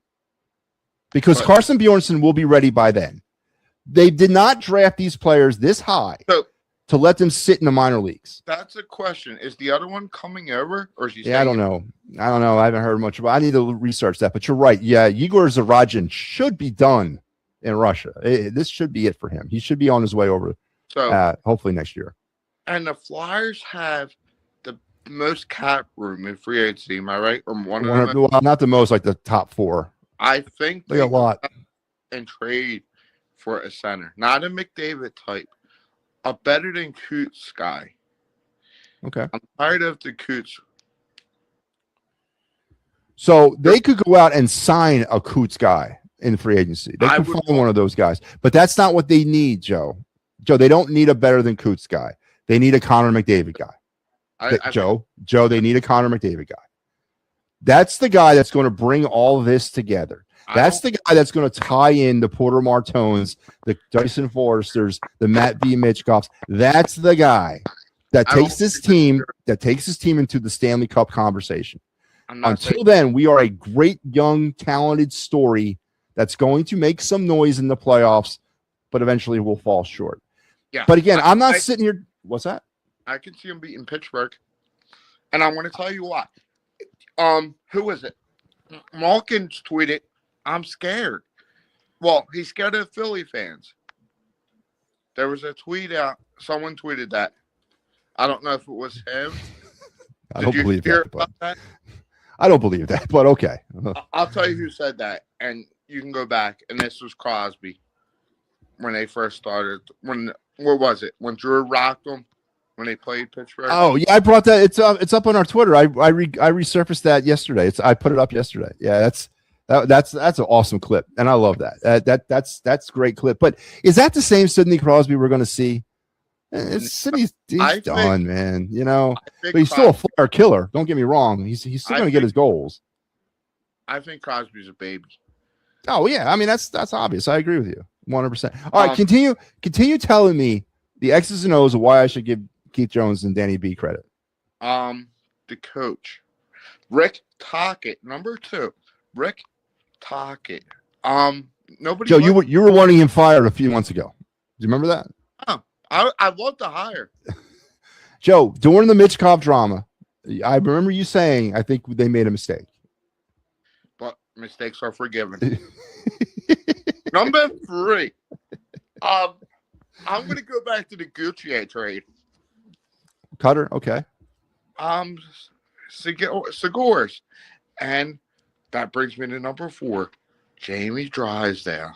because Carson Bjornsson will be ready by then. They did not draft these players this high to let them sit in the minor leagues. That's a question. Is the other one coming over, or is he? Yeah, I don't know. I haven't heard much about. I need to research that. But you're right. Yeah, Igor Zaradin should be done in Russia. This should be it for him. He should be on his way over. So hopefully next year. And the Flyers have the most cap room in free agency. Am I right? Or one of them? Well, not the most, like the top 4. I think they got a lot. And trade for a center, not a McDavid type, a better than Coots guy. Okay. I'm tired of the Coots. So they could go out and sign a Coots guy in free agency. They could find one of those guys, but that's not what they need, Joe. Joe, they don't need a better than Coots guy. They need a Connor McDavid guy. Joe, they need a Connor McDavid guy. That's the guy that's going to bring all this together. That's the guy that's going to tie in the Porter Martones, the Dyson Forresters, the MattyB Mitchkoffs. That's the guy that takes this team into the Stanley Cup conversation. Until then, we are a great, young, talented story that's going to make some noise in the playoffs, but eventually will fall short. Yeah. But again, I'm not sitting here. What's that? I can see him beating Pittsburgh, and I want to tell you why. Who is it? Malkin's tweeted, "I'm scared." Well, he's scared of Philly fans. There was a tweet out. Someone tweeted that. I don't know if it was him. I don't believe that. I don't believe that, but okay. I'll tell you who said that, and you can go back. And this was Crosby when they first started. What was it? When Drew rocked them when they played Pittsburgh? Oh yeah, I brought that. It's up on our Twitter. I resurfaced that yesterday. I put it up yesterday. Yeah, that's an awesome clip, and I love that. That's a great clip. But is that the same Sidney Crosby we're going to see? Sidney's done, man. You know, but he's still a Flyer killer. Don't get me wrong. He's still going to get his goals. I think Crosby's a baby. Oh yeah, I mean that's obvious. I agree with you 100%. All right, continue telling me the X's and O's of why I should give Keith Jones and Danny B credit. The coach, Rick Tocchet, number 2, Rick Tocchet. Nobody. Joe, you were wanting him fired a few months ago. Do you remember that? Oh, I love to hire. Joe, during the Mitchkov drama, I remember you saying, I think they made a mistake. But mistakes are forgiven. Number 3. I'm going to go back to the Gauthier trade. Cutter, okay. Segors. And that brings me to number 4, Jamie Drysdale.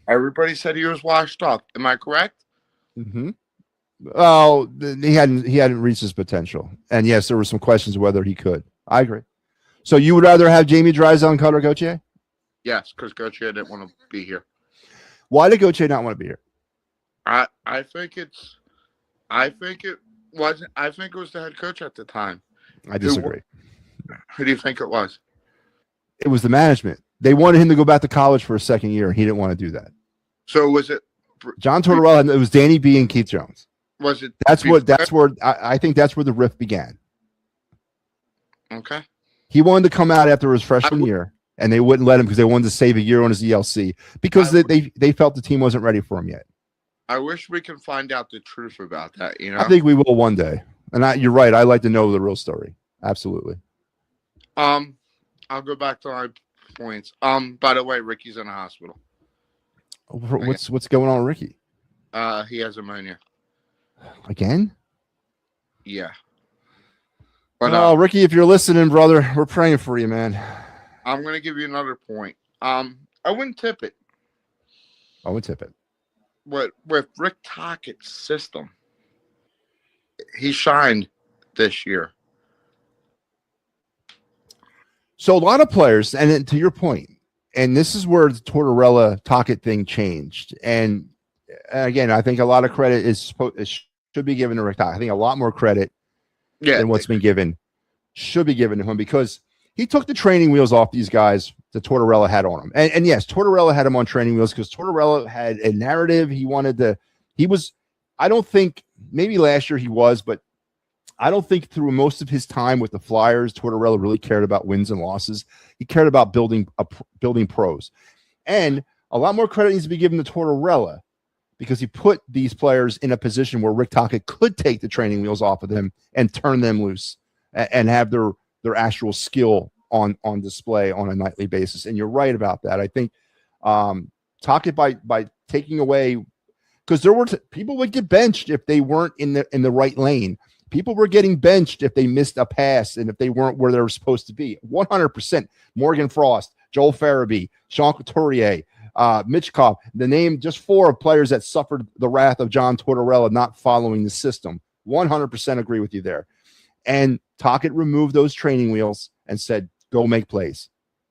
Everybody said he was washed up. Am I correct? Mm-hmm. Oh, he hadn't reached his potential. And yes, there were some questions whether he could. I agree. So you would rather have Jamie Drysdale and Cutter Gauthier? Yes, because Gauthier didn't want to be here. Why did Gauthier not want to be here? I think it wasn't. I think it was the head coach at the time. I disagree. Who do you think it was? It was the management. They wanted him to go back to college for a second year, and he didn't want to do that. So was it John Tortorella? It was Danny B and Keith Jones. Was it? That's where I think that's where the rift began. Okay. He wanted to come out after his freshman year, and they wouldn't let him because they wanted to save a year on his ELC because they felt the team wasn't ready for him yet. I wish we could find out the truth about that. You know, I think we will one day. And you're right. I like to know the real story. Absolutely. I'll go back to my points. By the way, Ricky's in the hospital. What's going on with Ricky? He has pneumonia. Again? Yeah. But Ricky, if you're listening, brother, we're praying for you, man. I'm gonna give you another point. I wouldn't tip it. With Rick Tocchet's system, he shined this year. So a lot of players, and then to your point, and this is where the Tortorella Tocchet thing changed. And again, I think a lot of credit should be given to Rick Tocchet. I think a lot more credit than what's been given should be given to him because he took the training wheels off these guys that Tortorella had on him. And yes, Tortorella had him on training wheels because Tortorella had a narrative. I don't think, maybe last year he was, but I don't think through most of his time with the Flyers, Tortorella really cared about wins and losses. He cared about building pros. And a lot more credit needs to be given to Tortorella because he put these players in a position where Rick Tocchet could take the training wheels off of them and turn them loose and have their actual skill on display on a nightly basis. And you're right about that. I think Tocchet by taking away, because there were people would get benched if they weren't in the right lane. People were getting benched if they missed a pass and if they weren't where they were supposed to be. 100%. Morgan Frost, Joel Farabee, Sean Couturier, Mitch Kopp, the name, just 4 of players that suffered the wrath of John Tortorella not following the system. 100% agree with you there. And Tocchet removed those training wheels and said, go make plays.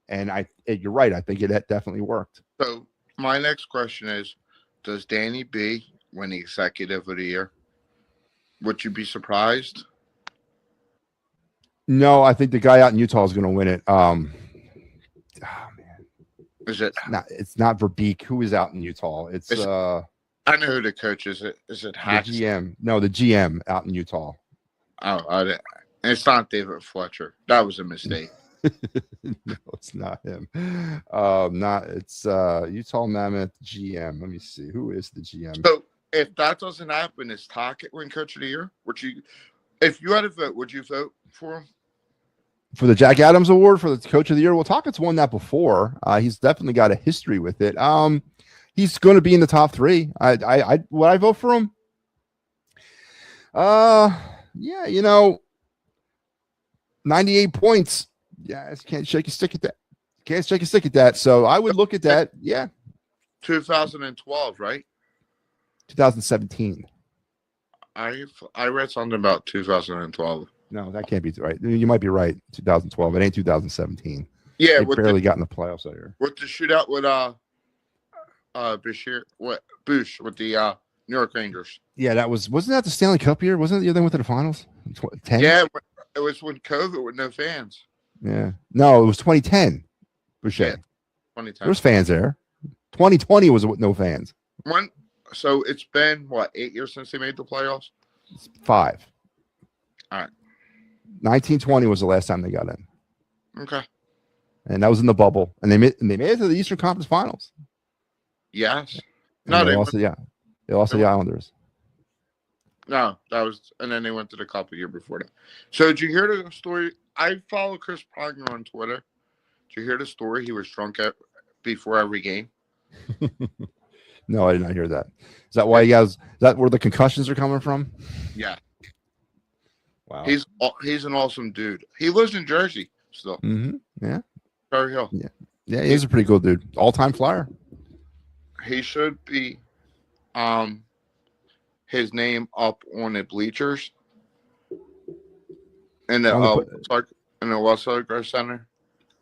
And you're right. I think it definitely worked. So my next question is, does Danny B win the Executive of the Year? Would you be surprised? No, I think the guy out in Utah is going to win it. Man. Is it? It's not Verbeek. Who is out in Utah? I know who the coach is. Is it Hacks? The GM. No, the GM out in Utah. Oh, it's not David Fletcher. That was a mistake. No, it's not him. It's Utah Mammoth GM. Let me see. Who is the GM? So if that doesn't happen, is Tocchet win Coach of the Year? If you had a vote, would you vote for him? For the Jack Adams Award for the Coach of the Year? Well, Tocchett's won that before. He's definitely got a history with it. He's going to be in the top 3. Would I vote for him? Yeah, 98 points. Yeah, can't shake a stick at that. So I would look at that. Yeah. 2012, right? 2017. I read something about 2012. No, that can't be right. You might be right. 2012. It ain't 2017. Yeah, they barely got in the playoffs that year. With the shootout with Bush with the New York Rangers. Yeah, wasn't that the Stanley Cup year? Wasn't it the year they went to the finals? 10? Yeah, it was when COVID with no fans. Yeah. No, it was 2010. Boucher. Yeah, 2010. There was fans there. 2020 was with no fans. So it's been, 8 years since they made the playoffs? 5. All right. 1920 was the last time they got in. Okay. And that was in the bubble. And they made it to the Eastern Conference Finals. Yes. No, they lost the Islanders. No, and then they went to the Cup a year before that. So did you hear the story? I follow Chris Pronger on Twitter. Did you hear the story? He was drunk before every game. No, I did not hear that. Is that why is that where the concussions are coming from? Yeah. Wow. He's an awesome dude. He lives in Jersey still. Mm-hmm. Yeah. Cherry Hill. Yeah, he's a pretty cool dude. All-time Flyer. He should be his name up on the bleachers in the Westside Center.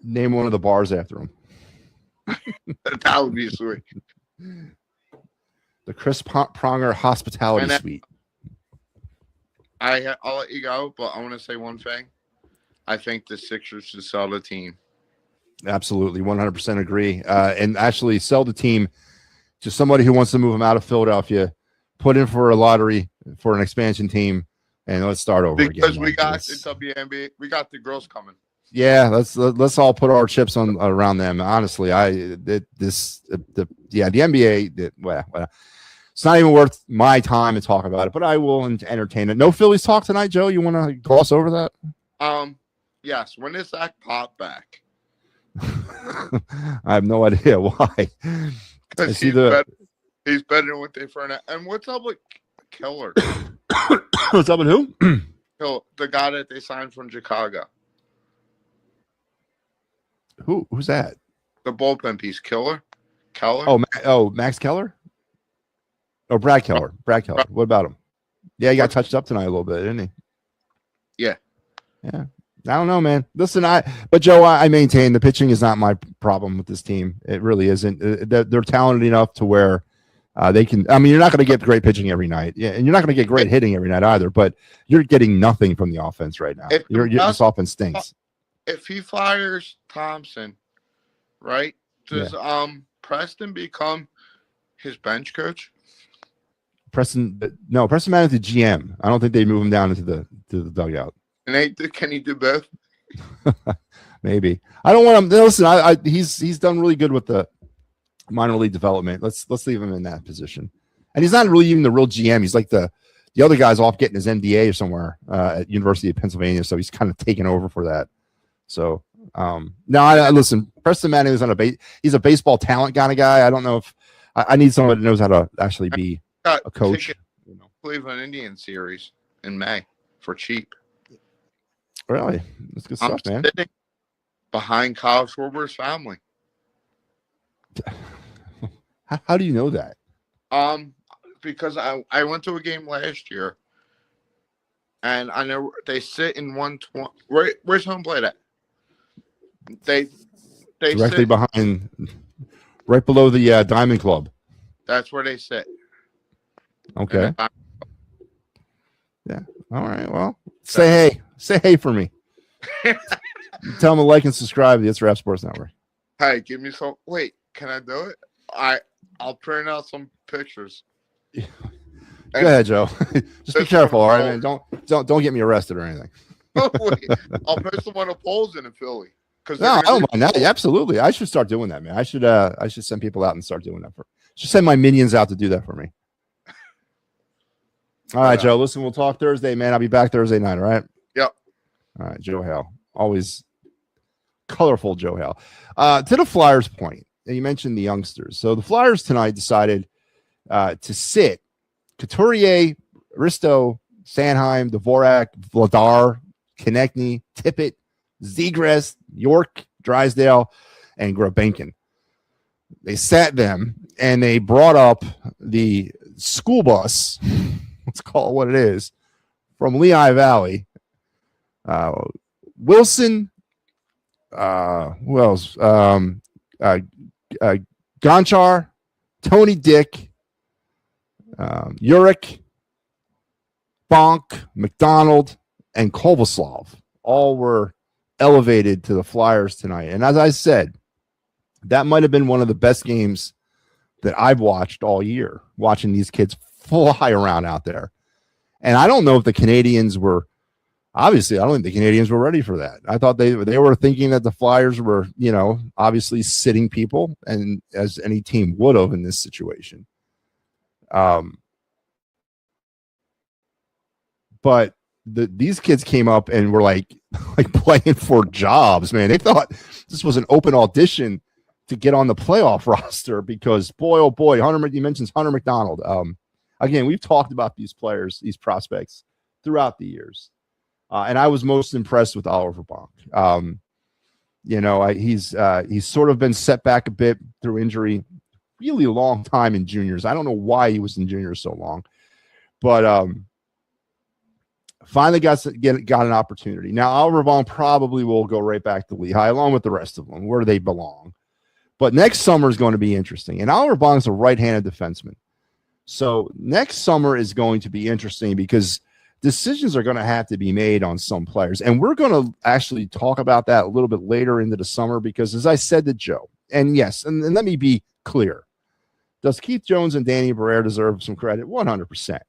Name one of the bars after him. That would be sweet. The Chris Pronger Hospitality Suite. I'll let you go, but I want to say one thing. I think the Sixers should sell the team. Absolutely, 100% agree. And actually sell the team to somebody who wants to move them out of Philadelphia, put in for a lottery for an expansion team, and let's start over again. Because we got the WNBA, we got the girls coming. Yeah, let's all put our chips on around them. Honestly, the NBA. Well, it's not even worth my time to talk about it, but I will entertain it. No Phillies talk tonight, Joe. You want to gloss over that? Yes. When is Zach Pop back? I have no idea why. Because he's better than what they furnished. And what's up with Keller? What's up with who? The guy that they signed from Chicago. Who's that? The bullpen piece, Keller. Max Keller. Oh, Brad Keller. What about him? Yeah, he got touched up tonight a little bit, didn't he? Yeah. Yeah. I don't know, man. Listen, but Joe, I maintain the pitching is not my problem with this team. It really isn't. They're talented enough to where they can. I mean, you're not going to get great pitching every night, and you're not going to get great hitting every night either. But you're getting nothing from the offense right now. This offense stinks. if he fires Thompson, right? Does Preston become his bench coach? Preston Manning is the GM. I don't think they move him down into the dugout. And can he do both? Maybe. I don't want him. Listen, he's done really good with the minor league development. Let's leave him in that position. And he's not really even the real GM. He's like the other guy's off getting his MBA or somewhere at University of Pennsylvania, so he's kind of taken over for that. So no, listen. Preston Manning is he's a baseball talent kind of guy. I don't know if I need somebody that knows how to actually be a coach. Cleveland Indians series in May for cheap. Really? That's good stuff, man. Behind Kyle Schwarber's family. How do you know that? Because I went to a game last year, and I know they sit in 120. Where's home plate at? They directly sit behind, right below the Diamond Club. That's where they sit. Okay. Yeah. All right. Well, say hey for me. Tell them to like and subscribe to the It's Rap Sports Network. Hey, give me some. Wait, can I do it? I'll print out some pictures. Go ahead, Joe. Just be careful, all right, man. Don't get me arrested or anything. I'll post them on the polls in Philly. No, I don't mind that. Yeah, absolutely. I should start doing that, man. I should send people out and start doing that just send my minions out to do that for me. All right, Joe. Listen, we'll talk Thursday, man. I'll be back Thursday night, all right? Yep. All right, Joe Hale. Always colorful Joe Hale. To the Flyers point, you mentioned the youngsters. So the Flyers tonight decided to sit Couturier, Risto, Sanheim, Dvorak, Vladar, Konechny, Tippett, Zegras, York, Drysdale, and Grabenkin. They sat them, and they brought up the school bus, let's call it what it is, from Lehigh Valley. Wilson, who else? Gonchar, Tony Dick, Uric, Bonk, McDonald, and Kovaslov all were elevated to the Flyers tonight. And as I said, that might have been one of the best games that I've watched all year, watching these kids fly around out there. And I don't know if the Canadians were, obviously, I don't think the Canadians were ready for that. I thought they were thinking that the Flyers were, obviously sitting people, and as any team would have in this situation. But these kids came up and were like playing for jobs, man. They thought this was an open audition to get on the playoff roster because boy, oh boy, you mentions Hunter McDonald. Again, we've talked about these players, these prospects throughout the years. And I was most impressed with Oliver Bonk. He's sort of been set back a bit through injury, really a long time in juniors. I don't know why he was in juniors so long, but finally got an opportunity. Now, Oliver Bonk probably will go right back to Lehigh along with the rest of them where they belong. But next summer is going to be interesting. And Oliver Bonk is a right-handed defenseman. So next summer is going to be interesting because decisions are going to have to be made on some players. And we're going to actually talk about that a little bit later into the summer because, as I said to Joe, and yes, and let me be clear, does Keith Jones and Danny Barrera deserve some credit? 100%.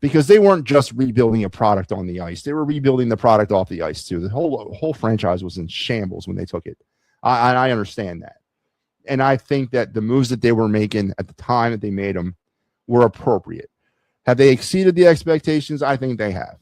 Because they weren't just rebuilding a product on the ice. They were rebuilding the product off the ice, too. The whole franchise was in shambles when they took it. I understand that. And I think that the moves that they were making at the time that they made them were appropriate. Have they exceeded the expectations? I think they have.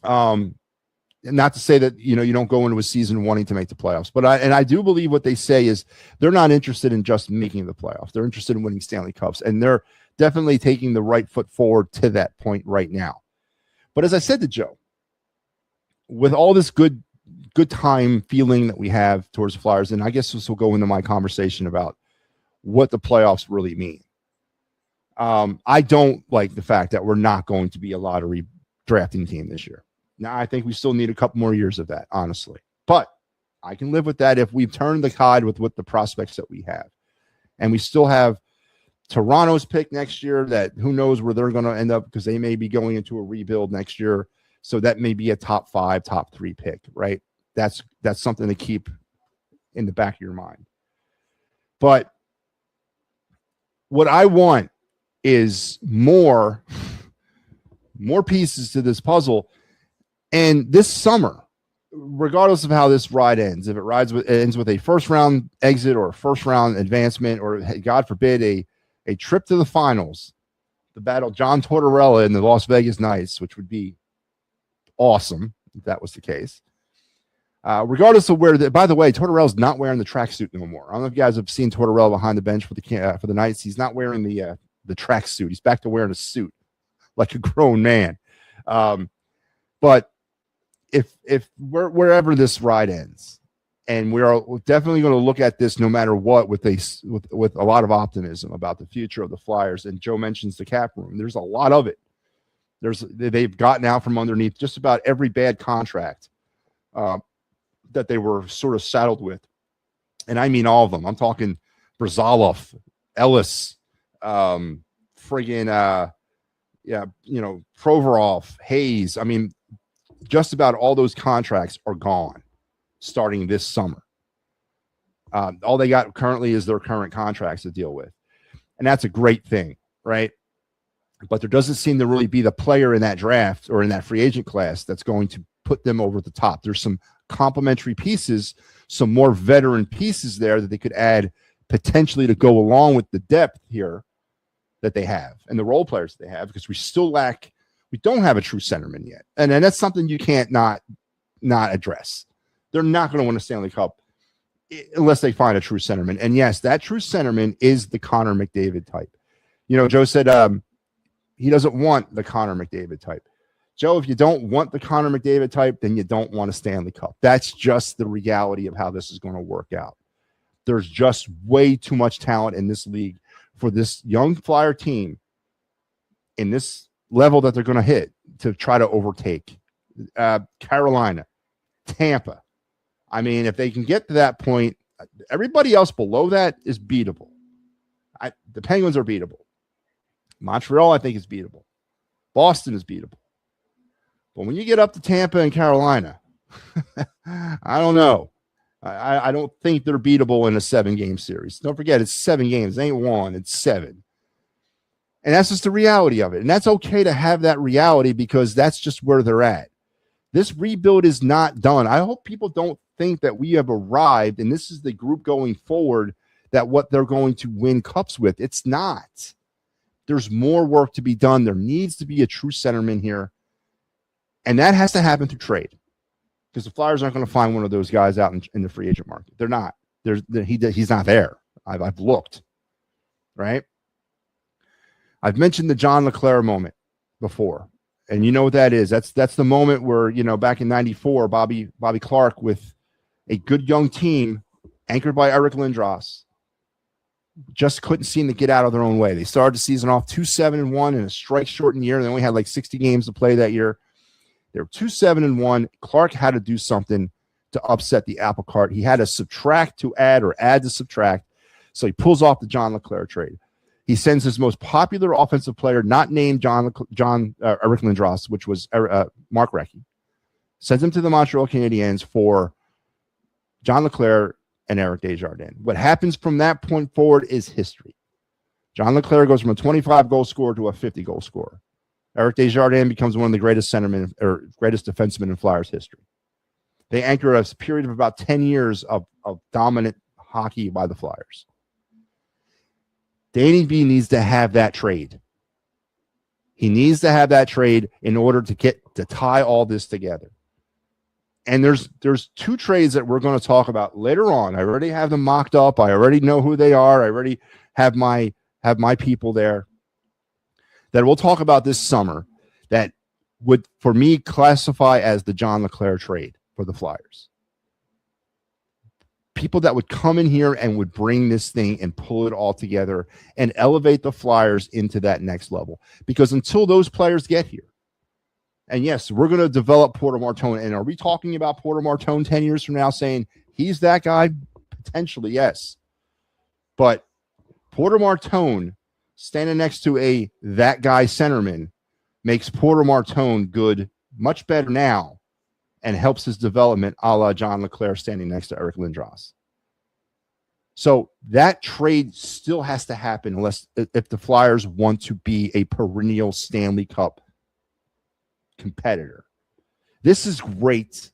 Not to say that, you don't go into a season wanting to make the playoffs, but I do believe what they say is they're not interested in just making the playoffs. They're interested in winning Stanley Cups, and they're definitely taking the right foot forward to that point right now. But as I said to Joe, with all this good time feeling that we have towards the Flyers, and I guess this will go into my conversation about what the playoffs really mean. I don't like the fact that we're not going to be a lottery drafting team this year. Now, I think we still need a couple more years of that, honestly. But I can live with that if we've turned the tide with the prospects that we have. And we still have Toronto's pick next year that who knows where they're going to end up because they may be going into a rebuild next year. So that may be a top 5, top 3 pick, right? that's something to keep in the back of your mind. But what I want is more pieces to this puzzle. And this summer, regardless of how this ride ends, if it ends with a first round exit or a first round advancement, or God forbid a trip to the finals, the battle John Tortorella and the Las Vegas Knights, which would be awesome if that was the case. Regardless of where, by the way, Tortorella's not wearing the tracksuit no more. I don't know if you guys have seen Tortorella behind the bench for the Knights. He's not wearing the tracksuit. He's back to wearing a suit like a grown man. But if wherever this ride ends, and we're definitely going to look at this no matter what with a lot of optimism about the future of the Flyers. And Joe mentions the cap room. There's a lot of it. They've gotten out from underneath just about every bad contract that they were sort of saddled with. And I mean all of them. I'm talking Brzalov, Ellis, Provorov, Hayes. I mean, just about all those contracts are gone starting this summer. All they got currently is their current contracts to deal with. And that's a great thing, right? But there doesn't seem to really be the player in that draft or in that free agent class that's going to put them over the top. There's some complementary pieces, some more veteran pieces there that they could add potentially to go along with the depth here that they have and the role players they have, because we don't have a true centerman yet. And that's something you can't not address. They're not going to win a Stanley Cup unless they find a true centerman. And yes, that true centerman is the Connor McDavid type. Joe said he doesn't want the Connor McDavid type. Joe, if you don't want the Connor McDavid type, then you don't want a Stanley Cup. That's just the reality of how this is going to work out. There's just way too much talent in this league for this young Flyer team in this level that they're going to hit to try to overtake Carolina, Tampa. I mean, if they can get to that point, everybody else below that is beatable. The Penguins are beatable. Montreal, I think, is beatable. Boston is beatable. But when you get up to Tampa and Carolina, I don't know. I don't think they're beatable in a 7-game series. Don't forget, it's 7 games. It ain't 1, it's 7. And that's just the reality of it. And that's okay to have that reality because that's just where they're at. This rebuild is not done. I hope people don't think that we have arrived and this is the group going forward that what they're going to win cups with. It's not. There's more work to be done. There needs to be a true centerman here. And that has to happen through trade because the Flyers aren't going to find one of those guys out in the free agent market. They're not. He's not there. I've looked, right? I've mentioned the John LeClair moment before, and you know what that is. That's the moment where, back in 94, Bobby Clark with a good young team anchored by Eric Lindros just couldn't seem to get out of their own way. They started the season off 2-7-1 in a strike-shortened year. They only had like 60 games to play that year. They were 2-7-1. Clark had to do something to upset the apple cart. He had to subtract to add or add to subtract. So he pulls off the John LeClair trade. He sends his most popular offensive player, not named Eric Lindros, which was Mark Recchi, sends him to the Montreal Canadiens for John LeClair and Eric Desjardins. What happens from that point forward is history. John LeClair goes from a 25-goal scorer to a 50-goal scorer. Eric Desjardins becomes one of the greatest centermen or greatest defensemen in Flyers history. They anchor a period of about 10 years of dominant hockey by the Flyers. Danny B needs to have that trade. He needs to have that trade in order to tie all this together. And there's 2 trades that we're going to talk about later on. I already have them mocked up. I already know who they are. I already have my people there that we'll talk about this summer that would, for me, classify as the John LeClair trade for the Flyers. People that would come in here and would bring this thing and pull it all together and elevate the Flyers into that next level. Because until those players get here, and yes, we're going to develop Porter Martone. And are we talking about Porter Martone 10 years from now saying he's that guy? Potentially, yes. But Porter Martone standing next to that guy centerman makes Porter Martone good, much better now and helps his development, a la John LeClaire standing next to Eric Lindros. So that trade still has to happen if the Flyers want to be a perennial Stanley Cup competitor. This is great.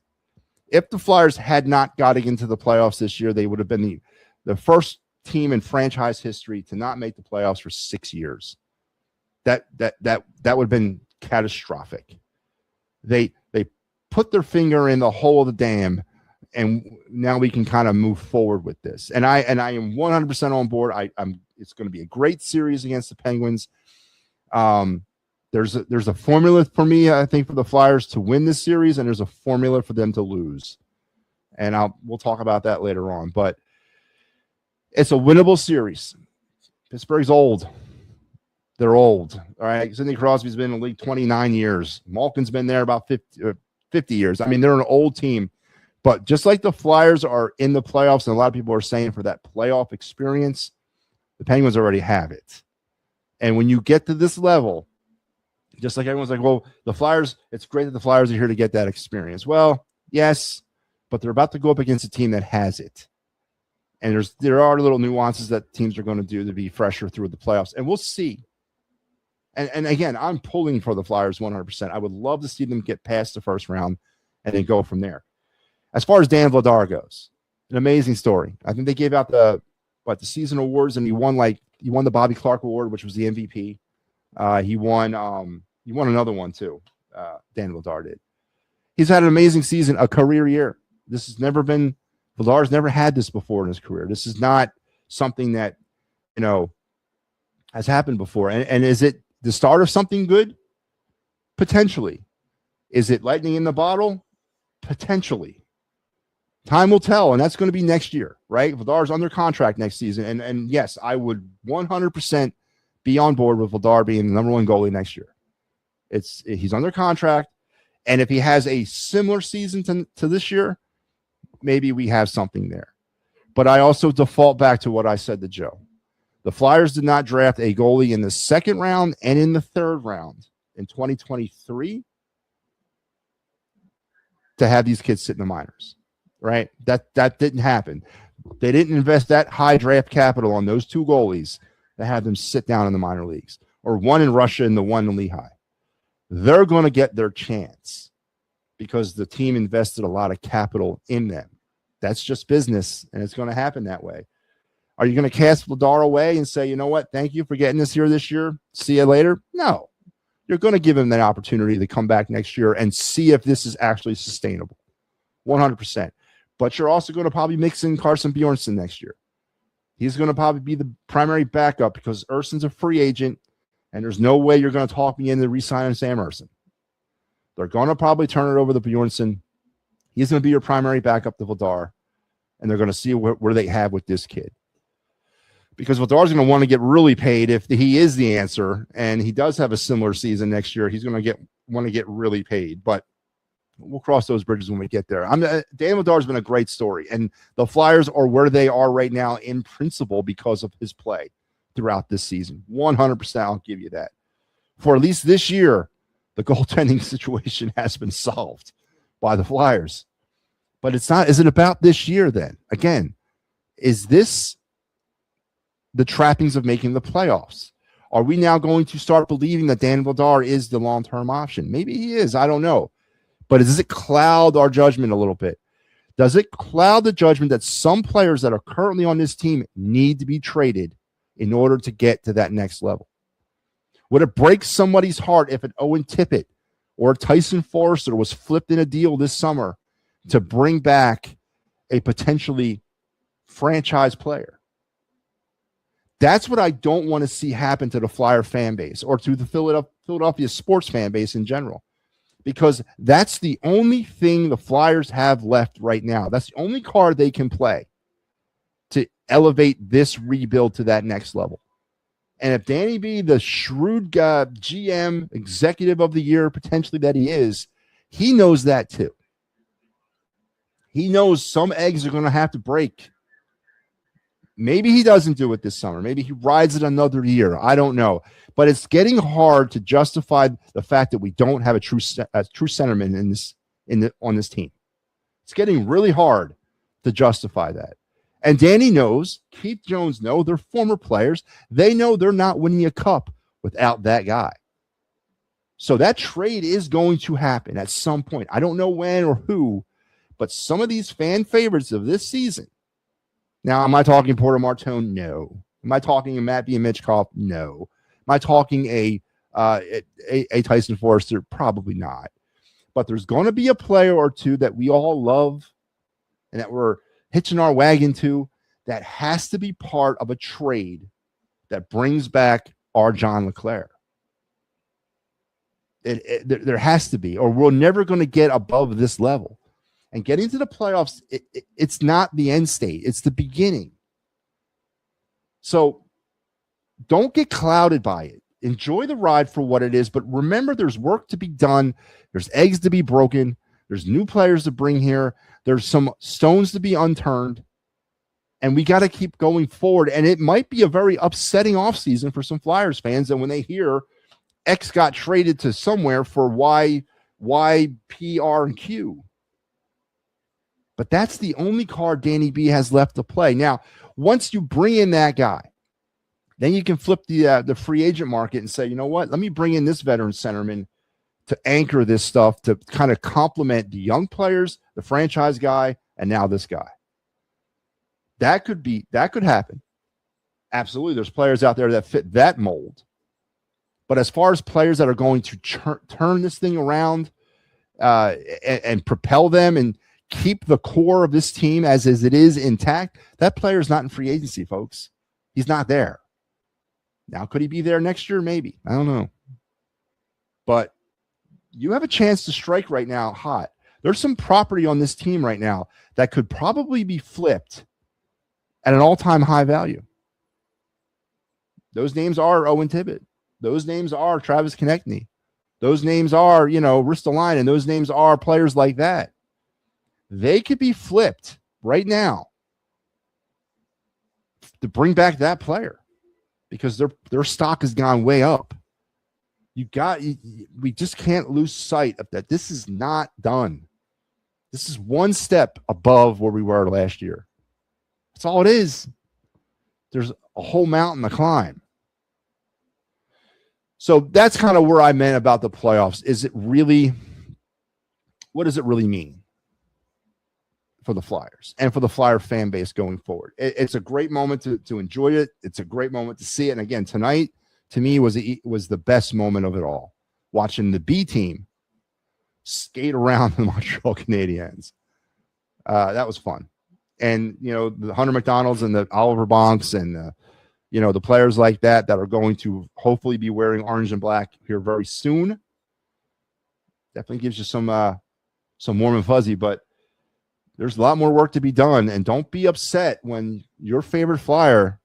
If the Flyers had not gotten into the playoffs this year, they would have been the first team in franchise history to not make the playoffs for 6 years. That would have been catastrophic. They put their finger in the hole of the dam, and now we can kind of move forward with this. And I am 100% on board. It's going to be a great series against the Penguins. There's a formula for me, I think, for the Flyers to win this series, and there's a formula for them to lose. And we'll talk about that later on. But it's a winnable series. Pittsburgh's old. They're old. All right. Sidney Crosby's been in the league 29 years. Malkin's been there about 50 years. I mean, they're an old team. But just like the Flyers are in the playoffs, and a lot of people are saying for that playoff experience, the Penguins already have it. And when you get to this level, just like everyone's like, well, the Flyers, it's great that the Flyers are here to get that experience. Well, yes, but they're about to go up against a team that has it. And there are little nuances that teams are going to do to be fresher through the playoffs. And we'll see. And again, I'm pulling for the Flyers 100%. I would love to see them get past the first round and then go from there. As far as Dan Vladar goes, an amazing story. I think they gave out the season awards, and he won the Bobby Clark Award, which was the MVP. He won another one too. Dan Vladar did. He's had an amazing season, a career year. Vladar's never had this before in his career. This is not something that, has happened before. And is it the start of something good? Potentially. Is it lightning in the bottle? Potentially. Time will tell, and that's going to be next year, right? Vladar's under contract next season. And yes, I would 100% be on board with Vladar being the number one goalie next year. He's under contract, and if he has a similar season to this year, maybe we have something there. But I also default back to what I said to Joe. The Flyers did not draft a goalie in the second round and in the third round in 2023 to have these kids sit in the minors, right? That didn't happen. They didn't invest that high draft capital on those two goalies to have them sit down in the minor leagues, or one in Russia and the one in Lehigh. They're going to get their chance because the team invested a lot of capital in them. That's just business, and it's going to happen that way. Are you going to cast Vladar away and say, you know what, thank you for getting us here this year, see you later? No. You're going to give him that opportunity to come back next year and see if this is actually sustainable. 100%. But you're also going to probably mix in Carson Bjornsson next year. He's going to probably be the primary backup because Erson's a free agent, and there's no way you're going to talk me into re-signing Sam Erson. They're going to probably turn it over to Bjornsson. He's going to be your primary backup to Vladar, and they're going to see where they have with this kid. Because Vladar's going to want to get really paid if he is the answer, and he does have a similar season next year. He's going to want to get really paid, but we'll cross those bridges when we get there. Dan Vladar's been a great story, and the Flyers are where they are right now in principle because of his play throughout this season. 100%, I'll give you that. For at least this year, the goaltending situation has been solved by the Flyers. But it's not. Is it about this year then? Again, is this the trappings of making the playoffs? Are we now going to start believing that Dan Vladar is the long-term option? Maybe he is. I don't know. But does it cloud our judgment a little bit? Does it cloud the judgment that some players that are currently on this team need to be traded in order to get to that next level? Would it break somebody's heart if an Owen Tippett or Tyson Forrester was flipped in a deal this summer to bring back a potentially franchise player? That's what I don't want to see happen to the Flyer fan base or to the Philadelphia sports fan base in general, because that's the only thing the Flyers have left right now. That's the only card they can play to elevate this rebuild to that next level. And if Danny B, the shrewd GM, executive of the year, potentially that he is, he knows that too. He knows some eggs are going to have to break. Maybe he doesn't do it this summer. Maybe he rides it another year. I don't know. But it's getting hard to justify the fact that we don't have a true centerman in on this team. It's getting really hard to justify that. And Danny knows, Keith Jones know, they're former players. They know they're not winning a cup without that guy. So that trade is going to happen at some point. I don't know when or who, but some of these fan favorites of this season. Now, am I talking Porter Martone? No. Am I talking a MattyB and Mitchkoff? No. Am I talking a Tyson Forrester? Probably not. But there's going to be a player or two that we all love and that we're hitching our wagon to that has to be part of a trade that brings back our John LeClair. There has to be, or we're never going to get above this level. And getting to the playoffs, it's not the end state. It's the beginning. So don't get clouded by it. Enjoy the ride for what it is, but remember there's work to be done. There's eggs to be broken. There's new players to bring here. There's some stones to be unturned. And we got to keep going forward. And it might be a very upsetting offseason for some Flyers fans. And when they hear X got traded to somewhere for Y, P, R, and Q. But that's the only card Danny B has left to play. Now, once you bring in that guy, then you can flip the free agent market and say, you know what? Let me bring in this veteran centerman to anchor this stuff, to kind of complement the young players, the franchise guy, and now this guy. That could happen. Absolutely. There's players out there that fit that mold. But as far as players that are going to turn this thing around and propel them and keep the core of this team as it is intact, that player is not in free agency, folks. He's not there. Now, could he be there next year? Maybe. I don't know. But you have a chance to strike right now hot. There's some property on this team right now that could probably be flipped at an all-time high value. Those names are Owen Tibbett. Those names are Travis Konechny. Those names are, Ristolainen. Those names are players like that. They could be flipped right now to bring back that player because their stock has gone way up. We just can't lose sight of that. This is not done. This is one step above where we were last year. That's all it is. There's a whole mountain to climb. So that's kind of where I meant about the playoffs. What does it really mean for the Flyers and for the Flyer fan base going forward? It's a great moment to enjoy it. It's a great moment to see it. And again, tonight, to me, was the best moment of it all. Watching the B team skate around the Montreal Canadiens. That was fun. And, the Hunter McDonald's and the Oliver Bonks and the players like that are going to hopefully be wearing orange and black here very soon. Definitely gives you some warm and fuzzy, but there's a lot more work to be done. And don't be upset when your favorite Flyer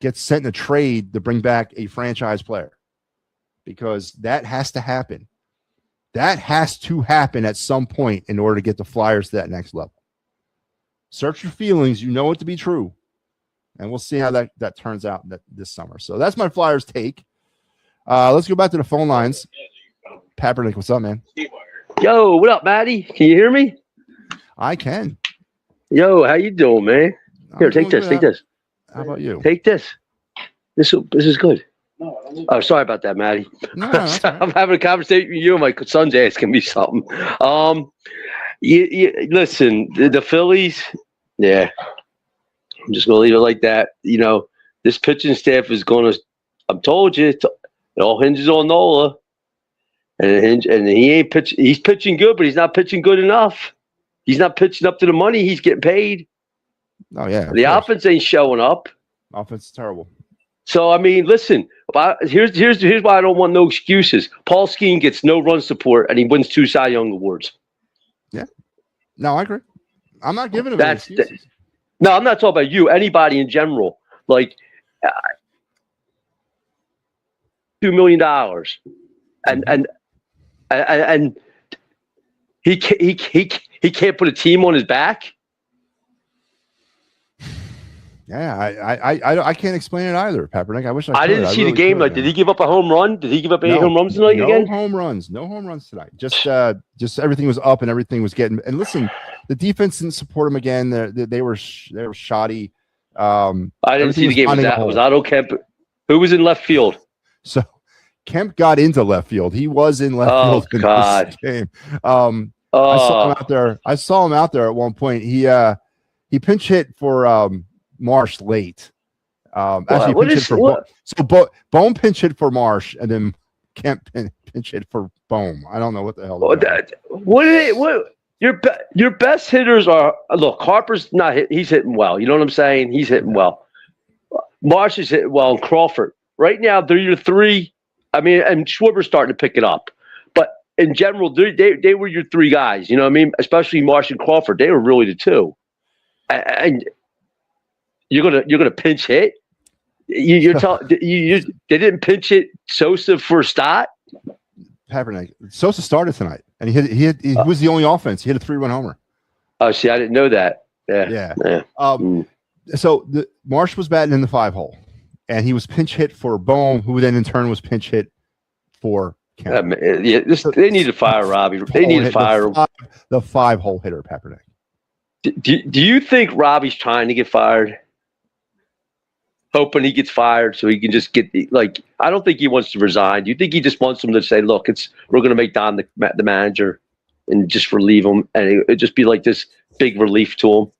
gets sent in a trade to bring back a franchise player, because that has to happen. That has to happen at some point in order to get the Flyers to that next level. Search your feelings. You know it to be true. And we'll see how that turns out this summer. So that's my Flyers take. Let's go back to the phone lines. Papernick, what's up, man? Yo, what up, Matty? Can you hear me? I can. Yo, how you doing, man? Here, take this. Take this. How about you? Take this. This is good. Oh, sorry about that, Matty. No, I'm having a conversation with you, and my son's asking me something. Listen, the Phillies, yeah. I'm just going to leave it like that. This pitching staff is going to – I've told you, it all hinges on Nola. And he ain't pitching – he's pitching good, but he's not pitching good enough. He's not pitching up to the money he's getting paid. Oh, yeah. The offense ain't showing up. Offense is terrible. So, I mean, listen, here's why I don't want no excuses. Paul Skeene gets no run support, and he wins 2 Cy Young Awards. Yeah. No, I agree. I'm not giving him any excuses. No, I'm not talking about you. Anybody in general, like $2 million, and he can't put a team on his back. Yeah, I can't explain it either, Peppernick. I wish I could. I didn't see really the game. could, Like, did he give up a home run? Did he give up any home runs tonight no again? home runs. No home runs tonight. Just everything was up and everything was getting. And listen, the defense didn't support him again. They were shoddy. I didn't see the game. Was Otto Kemp? Who was in left field? So Kemp got into left field. He was in left field in this game. I saw him out there. I saw him out there at one point. He pinch hit for Marsh late. Actually, pinch hit for Bohm pinch hit for Marsh, and then Kemp pinch hit for Bohm. I don't know what the hell. What your best hitters are? Look, Harper's not hit. He's hitting well. You know what I'm saying? He's hitting well. Marsh is hitting well, and Crawford. Right now, they're your three. I mean, and Schwarber's starting to pick it up. But in general, they were your three guys. You know what I mean? Especially Marsh and Crawford. They were really the two. And you're gonna pinch hit. They didn't pinch hit Sosa for Stott. Kaepernick. Sosa started tonight, and he was the only offense. He hit a 3-run homer. Oh, see, I didn't know that. Yeah. So the Marsh was batting in the 5-hole, and he was pinch hit for Bohm, who then in turn was pinch hit for Kemp. They need to fire Robbie. They need to fire the 5-hole hitter, Kaepernick. Do you think Robbie's trying to get fired? Hoping he gets fired so he can just get I don't think he wants to resign. Do you think he just wants him to say, look, we're going to make Don the manager and just relieve him, and it'd just be like this big relief to him?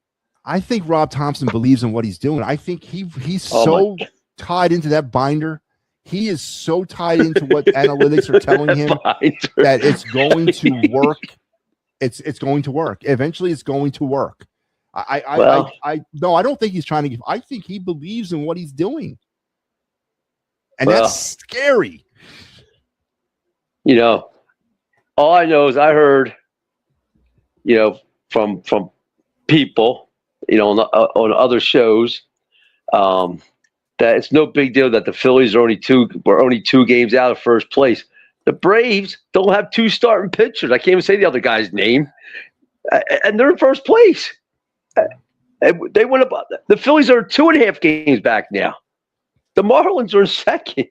I think Rob Thompson believes in what he's doing. I think he's tied into that binder. He is so tied into what analytics are telling him that it's going to work. It's going to work. Eventually, it's going to work. I don't think he's trying to. I think he believes in what he's doing, and that's scary. You know, all I know is I heard, from people, on other shows, that it's no big deal that the Phillies are only two games out of first place. The Braves don't have two starting pitchers. I can't even say the other guy's name, and they're in first place. They went up. The Phillies are 2.5 games back now. The Marlins are in second.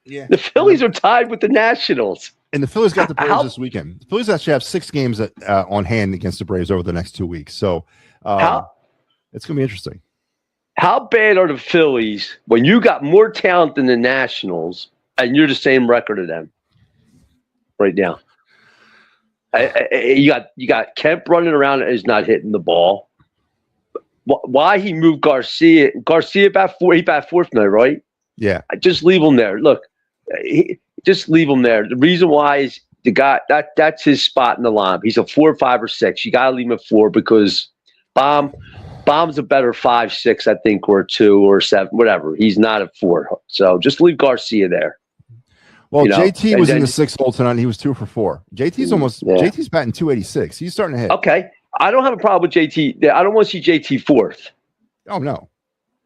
Yeah, the Phillies are tied with the Nationals. And the Phillies got the Braves this weekend. The Phillies actually have 6 games on hand against the Braves over the next 2 weeks. So it's going to be interesting. How bad are the Phillies when you got more talent than the Nationals and you're the same record of them right now? You got Kemp running around and is not hitting the ball. Why he moved Garcia? Garcia he bat fourth tonight, right? Yeah. Just leave him there. Look, just leave him there. The reason why is the guy that's his spot in the lineup. He's a 4, 5, or 6. You got to leave him at 4 because Bomb's a better 5, 6, I think, or 2 or 7, whatever. He's not at 4. So just leave Garcia there. Well, JT was in the 6th hole tonight. And he was 2 for 4. JT's batting 286. He's starting to hit. Okay. I don't have a problem with JT. I don't want to see JT 4th. Oh, no.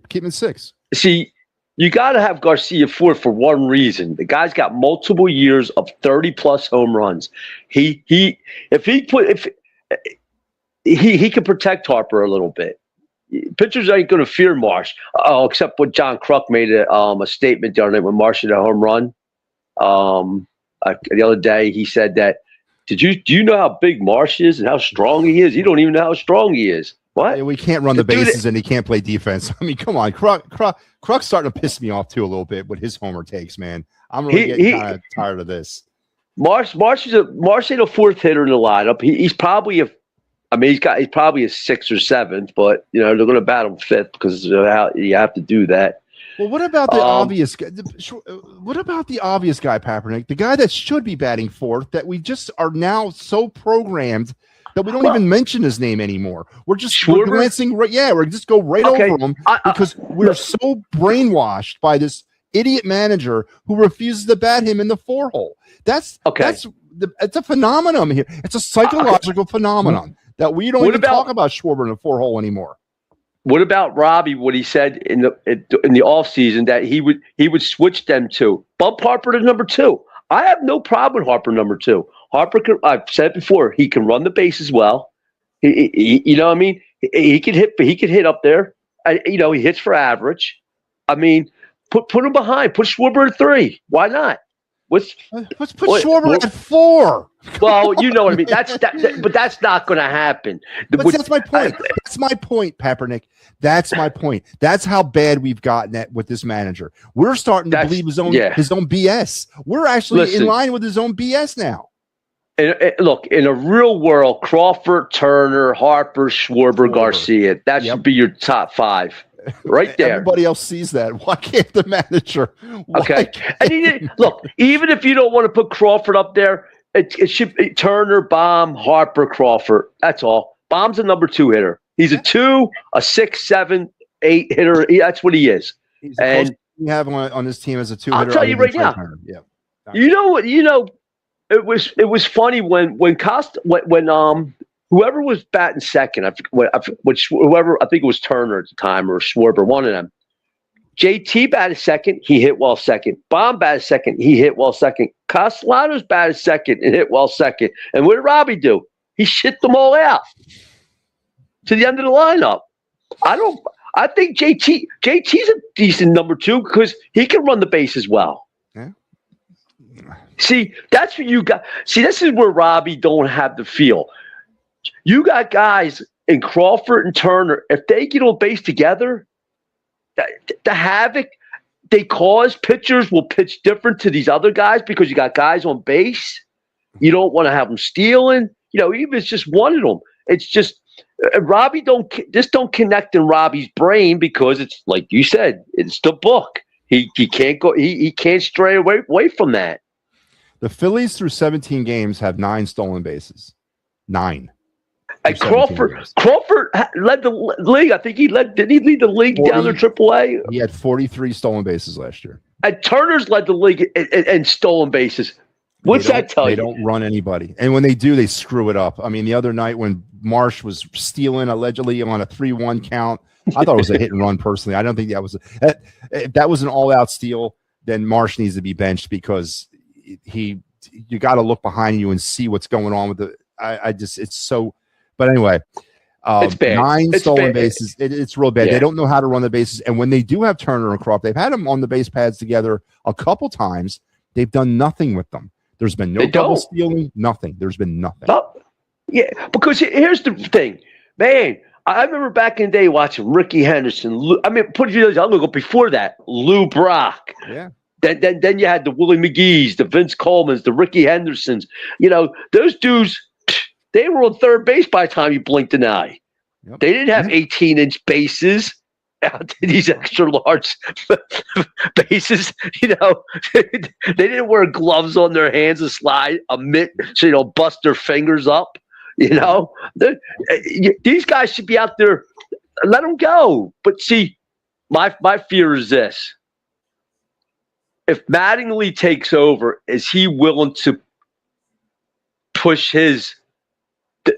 Keep him in 6. See, you got to have Garcia 4th for one reason. The guy's got multiple years of 30-plus home runs. He can protect Harper a little bit. Pitchers ain't going to fear Marsh. Except when John Kruk made a statement the other night when Marsh hit a home run. The other day, he said that, do you know how big Marsh is and how strong he is? You don't even know how strong he is. What? Yeah, we can't run the bases and he can't play defense. I mean, come on. Kruk's starting to piss me off too a little bit with his homer takes, man. I'm really getting kind of tired of this. Marsh ain't a 4th hitter in the lineup. He's probably he's probably a 6th or 7th, but they're going to bat him 5th because you have to do that. Well, what about the obvious guy? What about the obvious guy, Kaepernick? The guy that should be batting 4th that we just are now so programmed that we don't even mention his name anymore. We're glancing right. Yeah, we're just go right over him because we're so brainwashed by this idiot manager who refuses to bat him in the 4-hole. It's a phenomenon here. It's a psychological phenomenon that we don't even talk about Schwarber in the 4-hole anymore. What about Robbie? What he said in the offseason that he would switch them to bump Harper to number 2. I have no problem with Harper number 2. Harper can. I've said it before. He can run the bases well. You know what I mean? He can hit. He can hit up there. he hits for average. I mean, put him behind. Put Schwarber at 3. Why not? Let's put Schwarber at 4. Well, you know what I mean. But that's not going to happen. That's my point. That's my point, Peppernick. That's my point. That's how bad we've gotten at with this manager. We're starting to believe his own BS. We're actually in line with his own BS now. Look, in a real world, Crawford, Turner, Harper, Schwarber, Garcia. That should be your top 5. Right there. Everybody else sees that. Why can't the manager? Okay. And look, even if you don't want to put Crawford up there, it should be Turner, Baum, Harper, Crawford. That's all. Baum's a number 2 hitter. He's a 2, a 6, 7, 8 hitter. That's what he is. He's and you have on this team as a 2 hitter. I'll tell you right now. Yeah. You know what? It was funny when whoever was batting second, I think it was Turner at the time or Schwarber, one of them. JT batted second, he hit well second. Baum batted second, he hit well second. Castellanos batted second and hit well second. And what did Robbie do? He shit them all out to the end of the lineup. I think JT's a decent number 2 because he can run the base as well. Yeah. See, that's what you got. See, this is where Robbie don't have the feel. You got guys in Crawford and Turner. If they get on base together, the havoc they cause, pitchers will pitch different to these other guys because you got guys on base. You don't want to have them stealing. Even if it's just one of them. It's just Robbie don't connect in Robbie's brain because it's like you said, it's the book. He can't go. He can't stray away from that. The Phillies through 17 games have 9 stolen bases. 9. And Crawford led the league. I think didn't he lead the league down to AAA? He had 43 stolen bases last year. And Turner's led the league in stolen bases. What's that tell you? They don't run anybody. And when they do, they screw it up. I mean, the other night when Marsh was stealing allegedly on a 3-1 count, I thought it was a hit and run personally. I don't think that was if that was an all-out steal, then Marsh needs to be benched because you got to look behind you and see what's going on with the it's so. But anyway, it's bad. 9 stolen bases. It's real bad. Yeah. They don't know how to run the bases. And when they do have Turner and Crawford, they've had them on the base pads together a couple times. They've done nothing with them. There's been no double stealing, nothing. There's been nothing. Yeah, because here's the thing, man. I remember back in the day watching Ricky Henderson. I'm going to go before that. Lou Brock. Yeah. Then you had the Willie McGee's, the Vince Colemans, the Ricky Hendersons. Those dudes, they were on third base by the time you blinked an eye. Yep. They didn't have 18-inch bases out to these extra large bases. They didn't wear gloves on their hands to slide a mitt, so bust their fingers up. These guys should be out there. Let them go. But see, my fear is this. If Mattingly takes over, is he willing to push his, to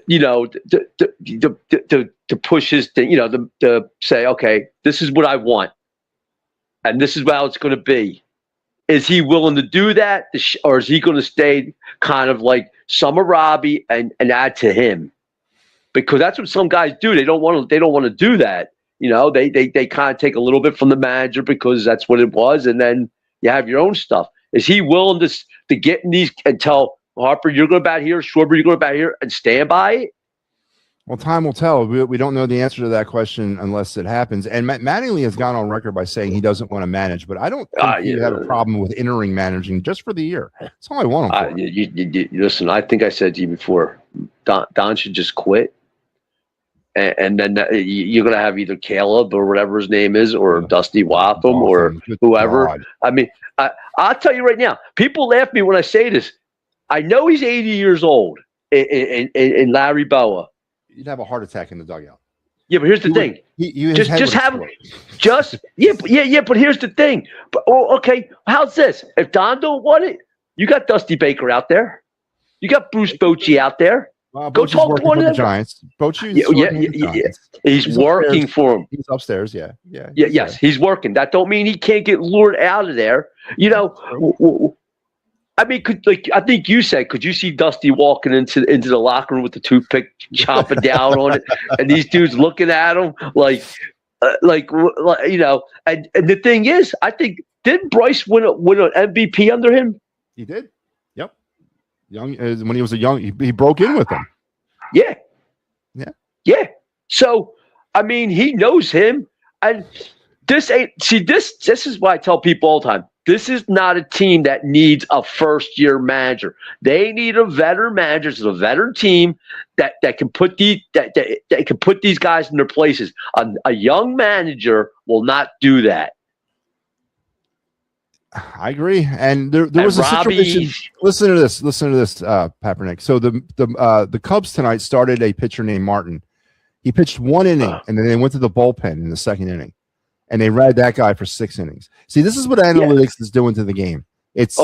push his thing, to say, okay, this is what I want, and this is how it's going to be. Is he willing to do that, or is he going to stay kind of like Summer Robbie and add to him? Because that's what some guys do. They don't want to do that. They kind of take a little bit from the manager because that's what it was, and then you have your own stuff. Is he willing to get in these and tell Harper, you're going to bat here, Schwarber, you're going to bat here, and stand by it? Well, time will tell. We don't know the answer to that question unless it happens. And Mattingly has gone on record by saying he doesn't want to manage, but I don't think you have a problem with entering managing just for the year. That's all I want him for. Listen, I think I said to you before, Don should just quit. And then you're going to have either Caleb or whatever his name is, or Dusty Watham or whoever. God. I mean, I'll tell you right now, people laugh at me when I say this. I know he's 80 years old in Larry Boa. You'd have a heart attack in the dugout. Yeah, but here's the thing. But here's the thing. But okay, how's this? If Don don't want it, you got Dusty Baker out there. You got Bruce Bochy out there. Go talk to one of them. Giants. Bochy He's working for him. He's upstairs. Yeah. Yes, he's working. That don't mean he can't get lured out of there. I mean, I think you said, could you see Dusty walking into the locker room with the toothpick, chopping down on it, and these dudes looking at him like, And the thing is, I think didn't Bryce win an MVP under him? He did. Yep. Young when he was he broke in with them. Yeah. Yeah. Yeah. So I mean, he knows him, and this is why I tell people all the time. This is not a team that needs a first-year manager. They need a veteran manager, it's a veteran team that can put that can put these guys in their places. A young manager will not do that. I agree, and there was a situation. Listen to this, Papernick. So the Cubs tonight started a pitcher named Martin. He pitched 1 inning, and then they went to the bullpen in the second inning. And they read that guy for 6 innings. See, this is what analytics is doing to the game. It's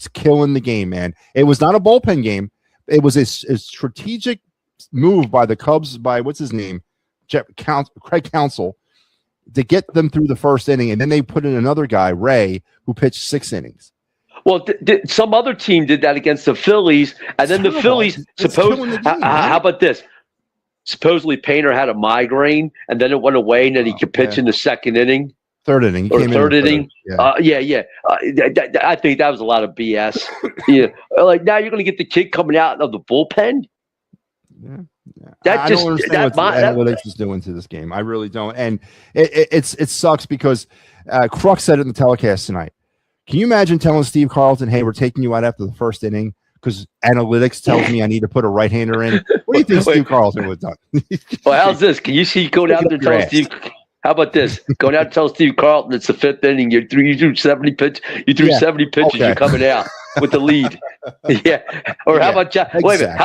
killing the game, man. It was not a bullpen game. It was a strategic move by the Cubs, by what's his name, Craig Counsell, to get them through the first inning. And then they put in another guy, Ray, who pitched 6 innings. Well, some other team did that against the Phillies, and then the Phillies how about this? Supposedly Painter had a migraine, and then it went away, and then he could pitch in the second inning. Third inning. Third inning. Yeah. I think that was a lot of BS. Yeah. Like, now you're going to get the kid coming out of the bullpen? Yeah. I don't understand what analytics is doing to this game. I really don't. And it sucks because Kruk said it in the telecast tonight. Can you imagine telling Steve Carlton, hey, we're taking you out after the first inning because analytics tells me I need to put a right-hander in? What do you think Steve Carlton would have done? Well, how's this? Can you see going out there and tell Steve? How about this? Going out and tell Steve Carlton it's the 5th inning. You threw 70 pitches. Okay. You're coming out with the lead. Yeah. Or how about John? Exactly. Wait a minute.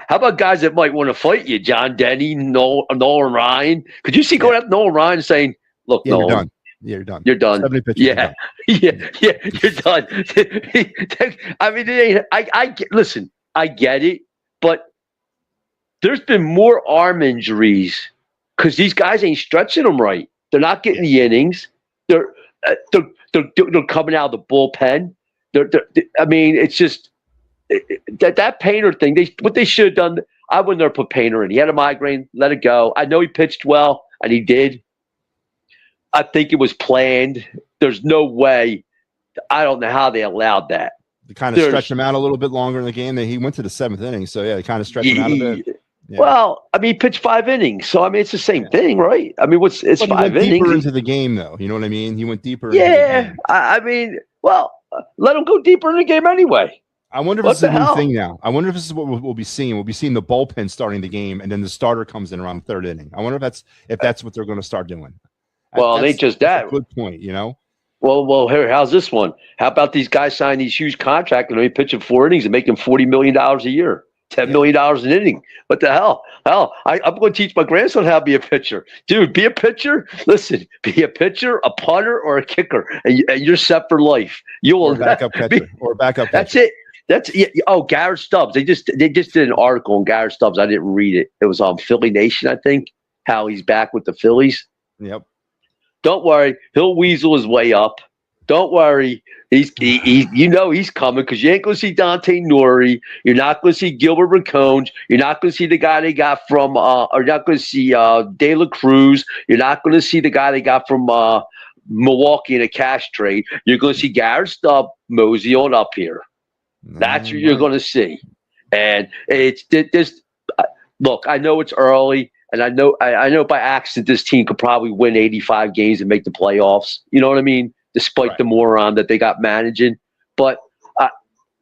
How about guys that might want to fight you? John Denny, Nolan Ryan. Could you see going out to Nolan Ryan and saying, "Look, Nolan, you're done. You're done. 70 pitches. Yeah. You're done." I mean, listen. I get it, but there's been more arm injuries because these guys ain't stretching them right. They're not getting the innings. They're coming out of the bullpen. I mean, it's just that Painter thing. What they should have done. I wouldn't have put Painter in. He had a migraine. Let it go. I know he pitched well, and he did. I think it was planned. There's no way. I don't know how they allowed that. They kind of stretched him out a little bit longer in the game. He went to the 7th inning, so yeah, they kind of stretched him out a bit. Yeah. Well, I mean, he pitched 5 innings, so I mean, it's the same thing, right? I mean, it's 5 innings. Deeper into the game, though. You know what I mean? He went deeper. Yeah, into the game. I mean, well, let him go deeper in the game anyway. I wonder if it's a new thing now. I wonder if this is what we'll be seeing. We'll be seeing the bullpen starting the game, and then the starter comes in around the 3rd inning. I wonder if that's what they're going to start doing. Well, they just that. That's a good point, you know. Well, here, how's this one? How about these guys signing these huge contracts and only pitching 4 innings and making $40 million a year, $10 million an inning? What the hell? I'm going to teach my grandson how to be a pitcher, dude. Be a pitcher. Listen, be a pitcher, a punter, or a kicker, and you're set for life. You will backup catcher or backup. That's it. Garrett Stubbs. They just did an article on Garrett Stubbs. I didn't read it. It was on Philly Nation, I think. How he's back with the Phillies. Yep. Don't worry, he'll weasel his way up. Don't worry, he's coming because you ain't going to see Dante Nori. You're not going to see Gilbert Racones. You're not going to see the guy they got from, or you're not going to see De La Cruz. You're not going to see the guy they got from Milwaukee in a cash trade. You're going to see Garrett Stubbs mosey on up here. That's what you're going to see, and it's this. Look, I know it's early. And I know by accident this team could probably win 85 games and make the playoffs. You know what I mean? Despite the moron that they got managing. But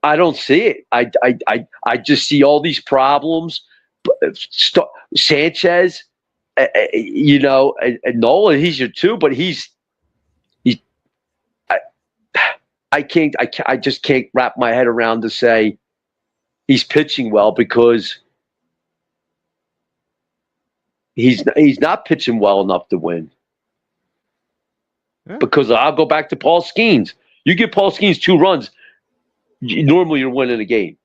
I don't see it. I just see all these problems. Sanchez, and Nola, he's your 2, but I just can't wrap my head around to say he's pitching well because he's not pitching well enough to win. Yeah. Because I'll go back to Paul Skeens. You give Paul Skeens 2 runs, normally you're winning a game.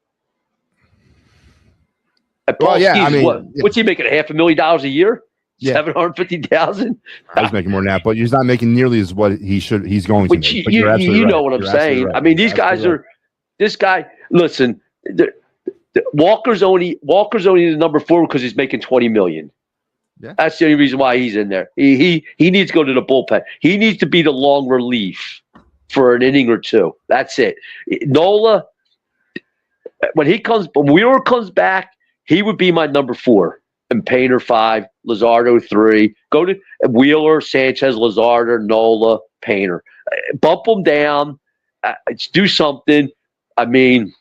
What's he making? $500,000 a year? Yeah. $750,000. He's making more than that, but he's not making nearly as what he's going to make. You know what I'm saying. Right. I mean, these guys are. This guy, listen. Walker's only the number 4 because he's making $20 million. Yeah. That's the only reason why he's in there. He needs to go to the bullpen. He needs to be the long relief for an inning or two. That's it. Nola, when Wheeler comes back, he would be my number 4. And Painter 5, Luzardo 3. Go to Wheeler, Sanchez, Luzardo, Nola, Painter. Bump them down. Do something. I mean,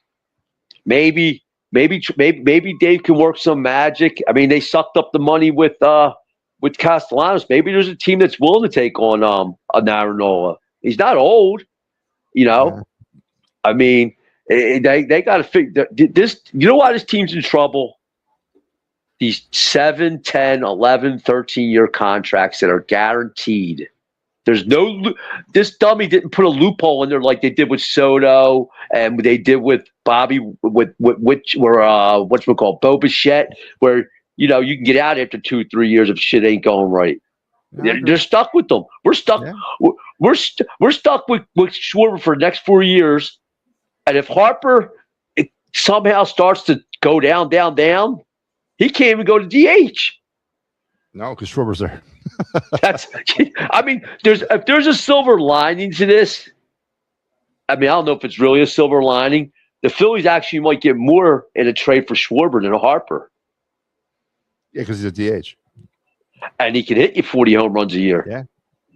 maybe Dave can work some magic. I mean, they sucked up the money with Castellanos. Maybe there's a team that's willing to take on a Nola. He's not old, you know. Yeah. I mean, they got to figure this. You know why this team's in trouble? These 7, 10, 11, 13-year contracts that are guaranteed. There's this dummy didn't put a loophole in there like they did with Soto and they did with Bobby what's it called, Bo Bichette, where you can get out after 2-3 years if shit ain't going right. They're stuck with them. We're stuck. Yeah. We're stuck with Schwarber for the next 4 years, and if Harper somehow starts to go down, he can't even go to DH. No, because Schwarber's there. I mean, if there's a silver lining to this, I mean, I don't know if it's really a silver lining. The Phillies actually might get more in a trade for Schwarber than a Harper. Yeah, because he's a DH. And he can hit you 40 home runs a year. Yeah.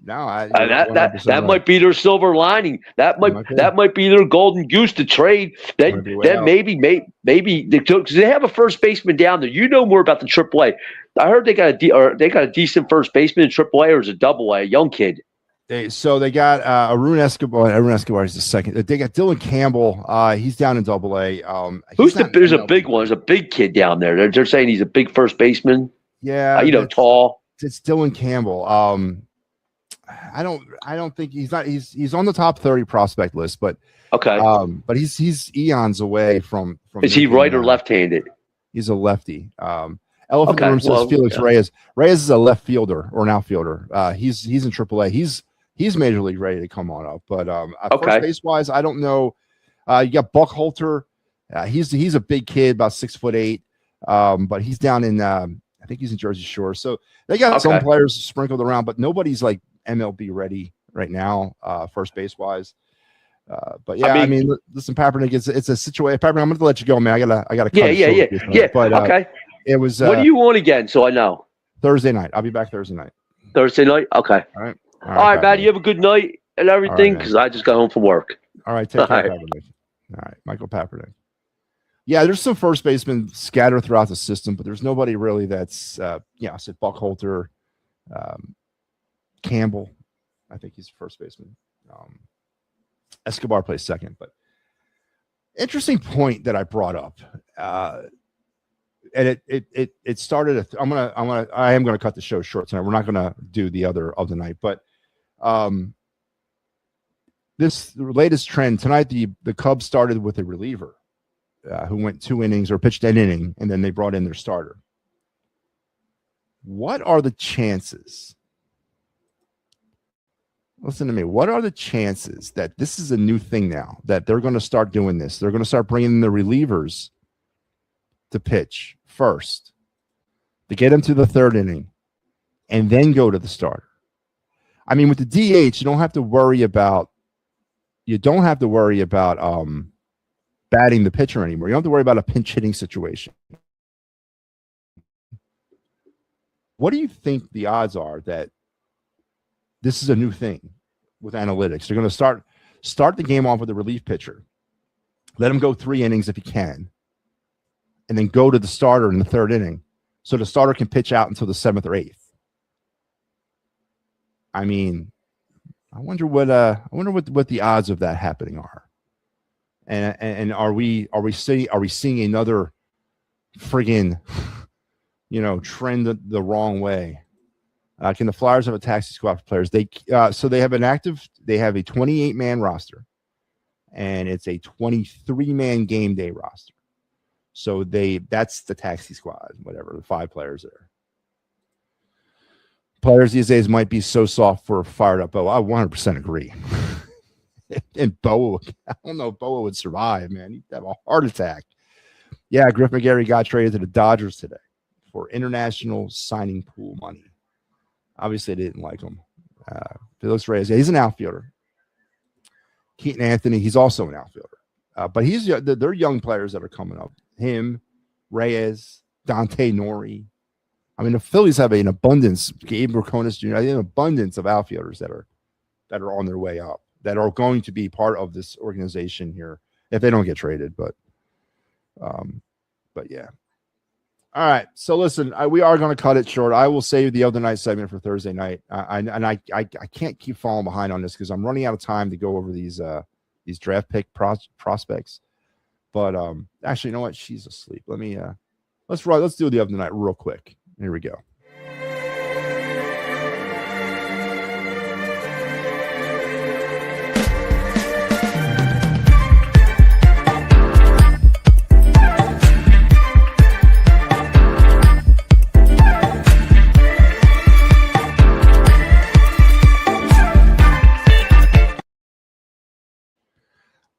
No, that might be their silver lining. That might be their golden goose to trade. Then maybe because they have a first baseman down there. You know more about the AAA. I heard they got a decent first baseman in AAA, or is it AA, a young kid. They got Arun Escobar. Arun Escobar is the second. They got Dylan Campbell. He's down in AA. There's a big one. There's a big kid down there. They're saying he's a big first baseman. Yeah, tall. It's Dylan Campbell. I don't think he's on the top 30 prospect list, but okay. But he's eons away from. Is he right or left-handed? He's a lefty. Elephant in the Room says Felix Reyes. Reyes is a left fielder or an outfielder. He's in AAA. He's major league ready to come on up. But first base wise, I don't know. You got Buckhalter. He's a big kid, about 6'8", but he's down in I think he's in Jersey Shore. So they got some players sprinkled around, but nobody's like MLB ready right now, first base wise. But yeah, I mean, listen, Papernick, it's a situation. Papernick, I'm going to let you go, man. I got to cut. Yeah. But okay. It was. What do you want again? So I know. Thursday night. I'll be back Thursday night. Thursday night. Okay. All right, Matt. You have a good night and everything, because I just got home from work. All right. Take care, Papernick. All right, Michael Papernick. Yeah, there's some first basemen scattered throughout the system, but there's nobody really that's, I said Buckhalter, Campbell. I think he's first baseman. Escobar plays second, but interesting point that I brought up. And it started. I am gonna cut the show short tonight. We're not gonna do the other of the night, but this latest trend tonight. The Cubs started with a reliever. Who went 2 innings or pitched an inning, and then they brought in their starter. What are the chances? Listen to me. What are the chances that this is a new thing now, that they're going to start doing this? They're going to start bringing in the relievers to pitch first, to get them to the 3rd inning, and then go to the starter. I mean, with the DH, you don't have to worry about batting the pitcher anymore. You don't have to worry about a pinch hitting situation. What do you think the odds are that this is a new thing with analytics? They're going to start the game off with a relief pitcher, let him go 3 innings if he can, and then go to the starter in the 3rd inning, so the starter can pitch out until the 7th or 8th. I mean, I wonder what the odds of that happening are. And are we seeing another friggin' trend the wrong way? Can the Flyers have a taxi squad for players? They have a 28-man roster, and it's a 23-man game day roster. So that's the taxi squad, whatever, the 5 players there. Players these days might be so soft for fired up. Oh, I 100% agree. And Boa, I don't know if Boa would survive, man. He'd have a heart attack. Yeah, Griff McGarry got traded to the Dodgers today. for international signing pool money. Obviously, they didn't like him. Felix Reyes, he's an outfielder. Keaton Anthony, he's also an outfielder. But they're young players that are coming up. Him, Reyes, Dante Nori. I mean, the Phillies have an abundance. Gabe Raconis Jr. An abundance of outfielders that are on their way up, that are going to be part of this organization here if they don't get traded. But yeah. All right. So listen, we are going to cut it short. I will save the other night segment for Thursday night. I can't keep falling behind on this because I'm running out of time to go over these draft pick prospects. But actually, you know what? She's asleep. Let me let's do the other night real quick. Here we go.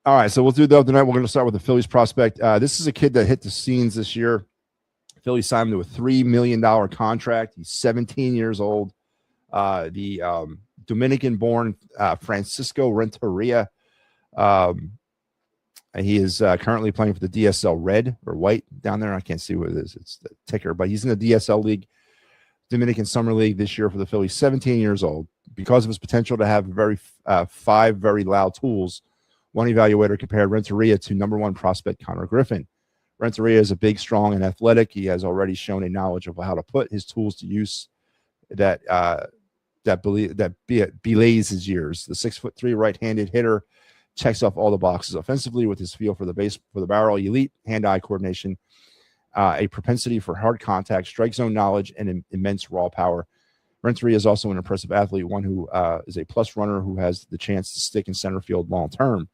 All right, so we'll do the other night. We're going to start with the Phillies prospect. This is a kid that hit the scenes this year. Phillies signed him to a $3 million contract. He's 17 years old. The Dominican-born Francisco Renteria. He is currently playing for the DSL Red or White down there. I can't see what it is. It's the ticker, but he's in the DSL League, Dominican Summer League this year for the Phillies. 17 years old. Because of his potential to have five very loud tools, one evaluator compared Renteria to number one prospect Connor Griffin. Renteria is a big, strong, and athletic. He has already shown a knowledge of how to put his tools to use that belays his years. The 6'3" right-handed hitter checks off all the boxes offensively with his feel for the barrel, elite hand-eye coordination, a propensity for hard contact, strike zone knowledge, and immense raw power. Renteria is also an impressive athlete, one who is a plus runner who has the chance to stick in center field long term.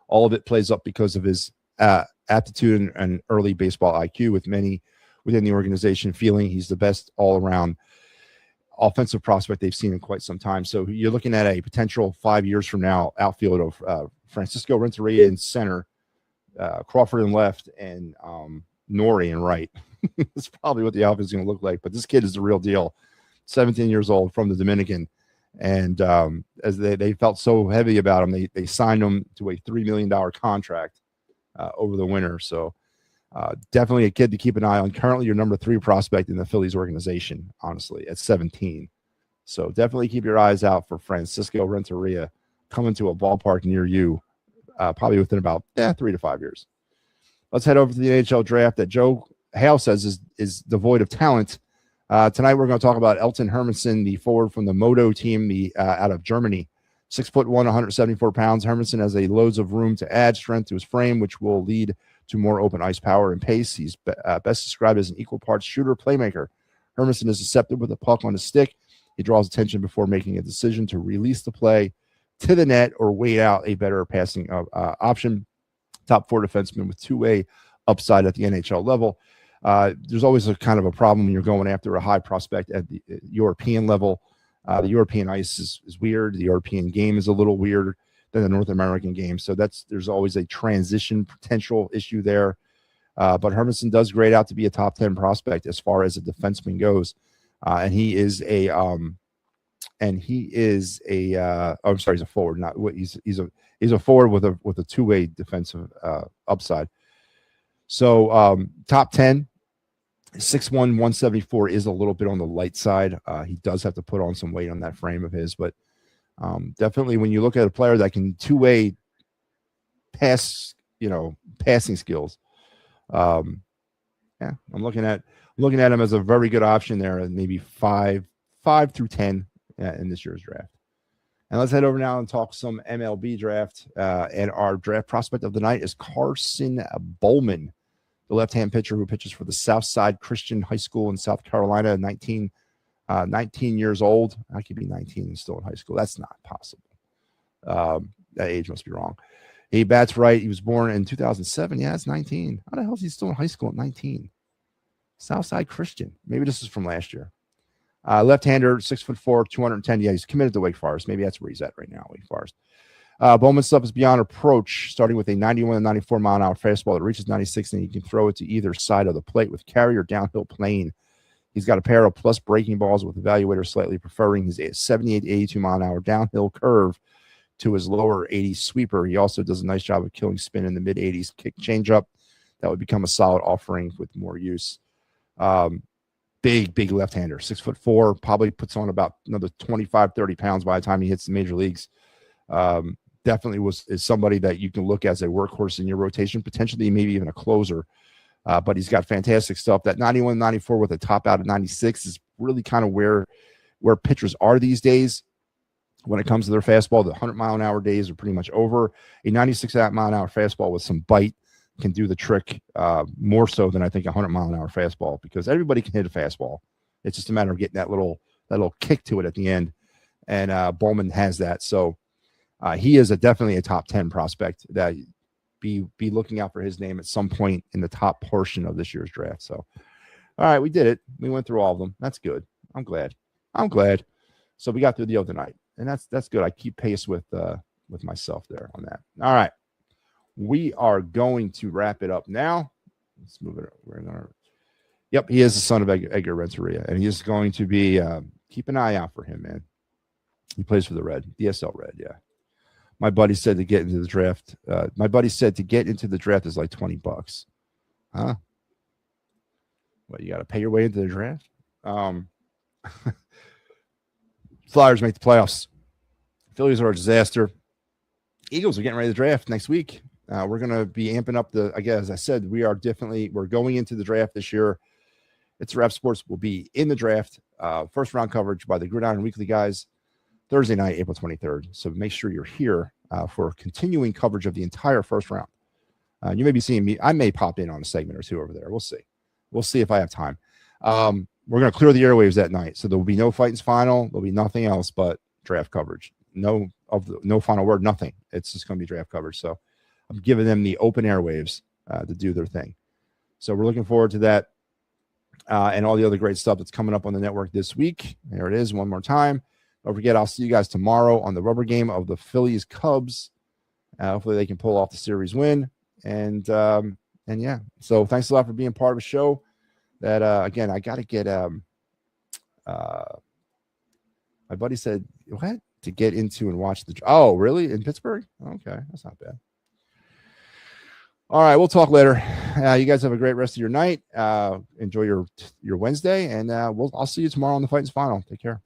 All of it plays up because of his aptitude and early baseball IQ, with many within the organization feeling he's the best all-around offensive prospect they've seen in quite some time. So you're looking at a potential 5 years from now outfield of Francisco Renteria in center, Crawford in left, and Nori in right. That's probably what the outfield is going to look like. But this kid is the real deal. 17 years old from the Dominican. And as they felt so heavy about him, they signed him to a $3 million contract over the winter. So definitely a kid to keep an eye on. Currently your number 3 prospect in the Phillies organization, honestly, at 17. So definitely keep your eyes out for Francisco Renteria coming to a ballpark near you, probably within about 3 to 5 years. Let's head over to the NHL draft that Joe Hale says is devoid of talent. Tonight we're going to talk about Elton Hermanson, the forward from the Modo team, out of Germany. 6'1", 174 pounds. Hermanson has loads of room to add strength to his frame, which will lead to more open ice power and pace. He's best described as an equal parts shooter playmaker. Hermanson is deceptive with a puck on his stick. He draws attention before making a decision to release the play to the net or wait out a better passing option. Top 4 defenseman with two-way upside at the NHL level. There's always a kind of a problem when you're going after a high prospect at the European level. The European ice is weird. The European game is a little weirder than the North American game. So there's always a transition potential issue there. But Hermanson does grade out to be a top 10 prospect as far as a defenseman goes. He's a forward. He's a forward with a two-way defensive upside. So top 10, 6'1", 174 is a little bit on the light side. He does have to put on some weight on that frame of his, but definitely when you look at a player that can two-way passing skills, I'm looking at him as a very good option there, and maybe 5 through 10 in this year's draft. And let's head over now and talk some MLB draft. And our draft prospect of the night is Carson Bowman, the left-hand pitcher who pitches for the Southside Christian High School in South Carolina, 19 years old. I could be 19 and still in high school. That's not possible. That age must be wrong. He bats right. He was born in 2007. Yeah, it's 19. How the hell is he still in high school at 19? Southside Christian. Maybe this is from last year. Left-hander, 6'4", 210. Yeah, he's committed to Wake Forest. Maybe that's where he's at right now, Wake Forest. Bowman's stuff is beyond approach, starting with a 91 and 94 mile an hour fastball that reaches 96, and he can throw it to either side of the plate with carry or downhill plane. He's got a pair of plus breaking balls with evaluators slightly preferring his 78 82 mile an hour downhill curve to his lower 80s sweeper. He also does a nice job of killing spin in the mid 80s kick changeup. That would become a solid offering with more use. Big left-hander, 6'4", probably puts on about another 25, 30 pounds by the time he hits the major leagues. Definitely is somebody that you can look as a workhorse in your rotation, potentially maybe even a closer. But he's got fantastic stuff. That 91, 94 with a top out of 96 is really kind of where pitchers are these days when it comes to their fastball. The 100-mile-an-hour days are pretty much over. A 96-mile-an-hour fastball with some bite can do the trick more so than I think a 100-mile-an-hour fastball, because everybody can hit a fastball. It's just a matter of getting that little kick to it at the end, and Bowman has that. So he is definitely a top 10 prospect that be looking out for his name at some point in the top portion of this year's draft. So, all right, we did it. We went through all of them. That's good. I'm glad. So we got through the other night, and that's good. I keep pace with myself there on that. All right, we are going to wrap it up now. Let's move it. Yep, he is the son of Edgar Renteria, and he is going to be keep an eye out for him, man. He plays for the Red, DSL Red, yeah. My buddy said to get into the draft. Is like $20. Huh? What, you got to pay your way into the draft? Flyers make the playoffs. Phillies are a disaster. Eagles are getting ready to draft next week. We're going to be amping up as I said, we're going into the draft this year. It's Rap Sports will be in the draft. First round coverage by the Gridiron Weekly guys. Thursday night, April 23rd. So make sure you're here for continuing coverage of the entire first round. You may be seeing me. I may pop in on a segment or two over there. We'll see. We'll see if I have time. We're going to clear the airwaves that night. So there will be no Fightins final. There'll be nothing else but draft coverage. No final word, nothing. It's just going to be draft coverage. So I'm giving them the open airwaves to do their thing. So we're looking forward to that and all the other great stuff that's coming up on the network this week. There it is one more time. Don't forget, I'll see you guys tomorrow on the rubber game of the Phillies Cubs. Hopefully they can pull off the series win. And yeah, so thanks a lot for being part of the show. That again, I got to get my buddy said what to get into and watch the. Oh, really? In Pittsburgh? Okay, that's not bad. All right, we'll talk later. You guys have a great rest of your night. Enjoy your Wednesday, and I'll see you tomorrow on the Fightins final. Take care.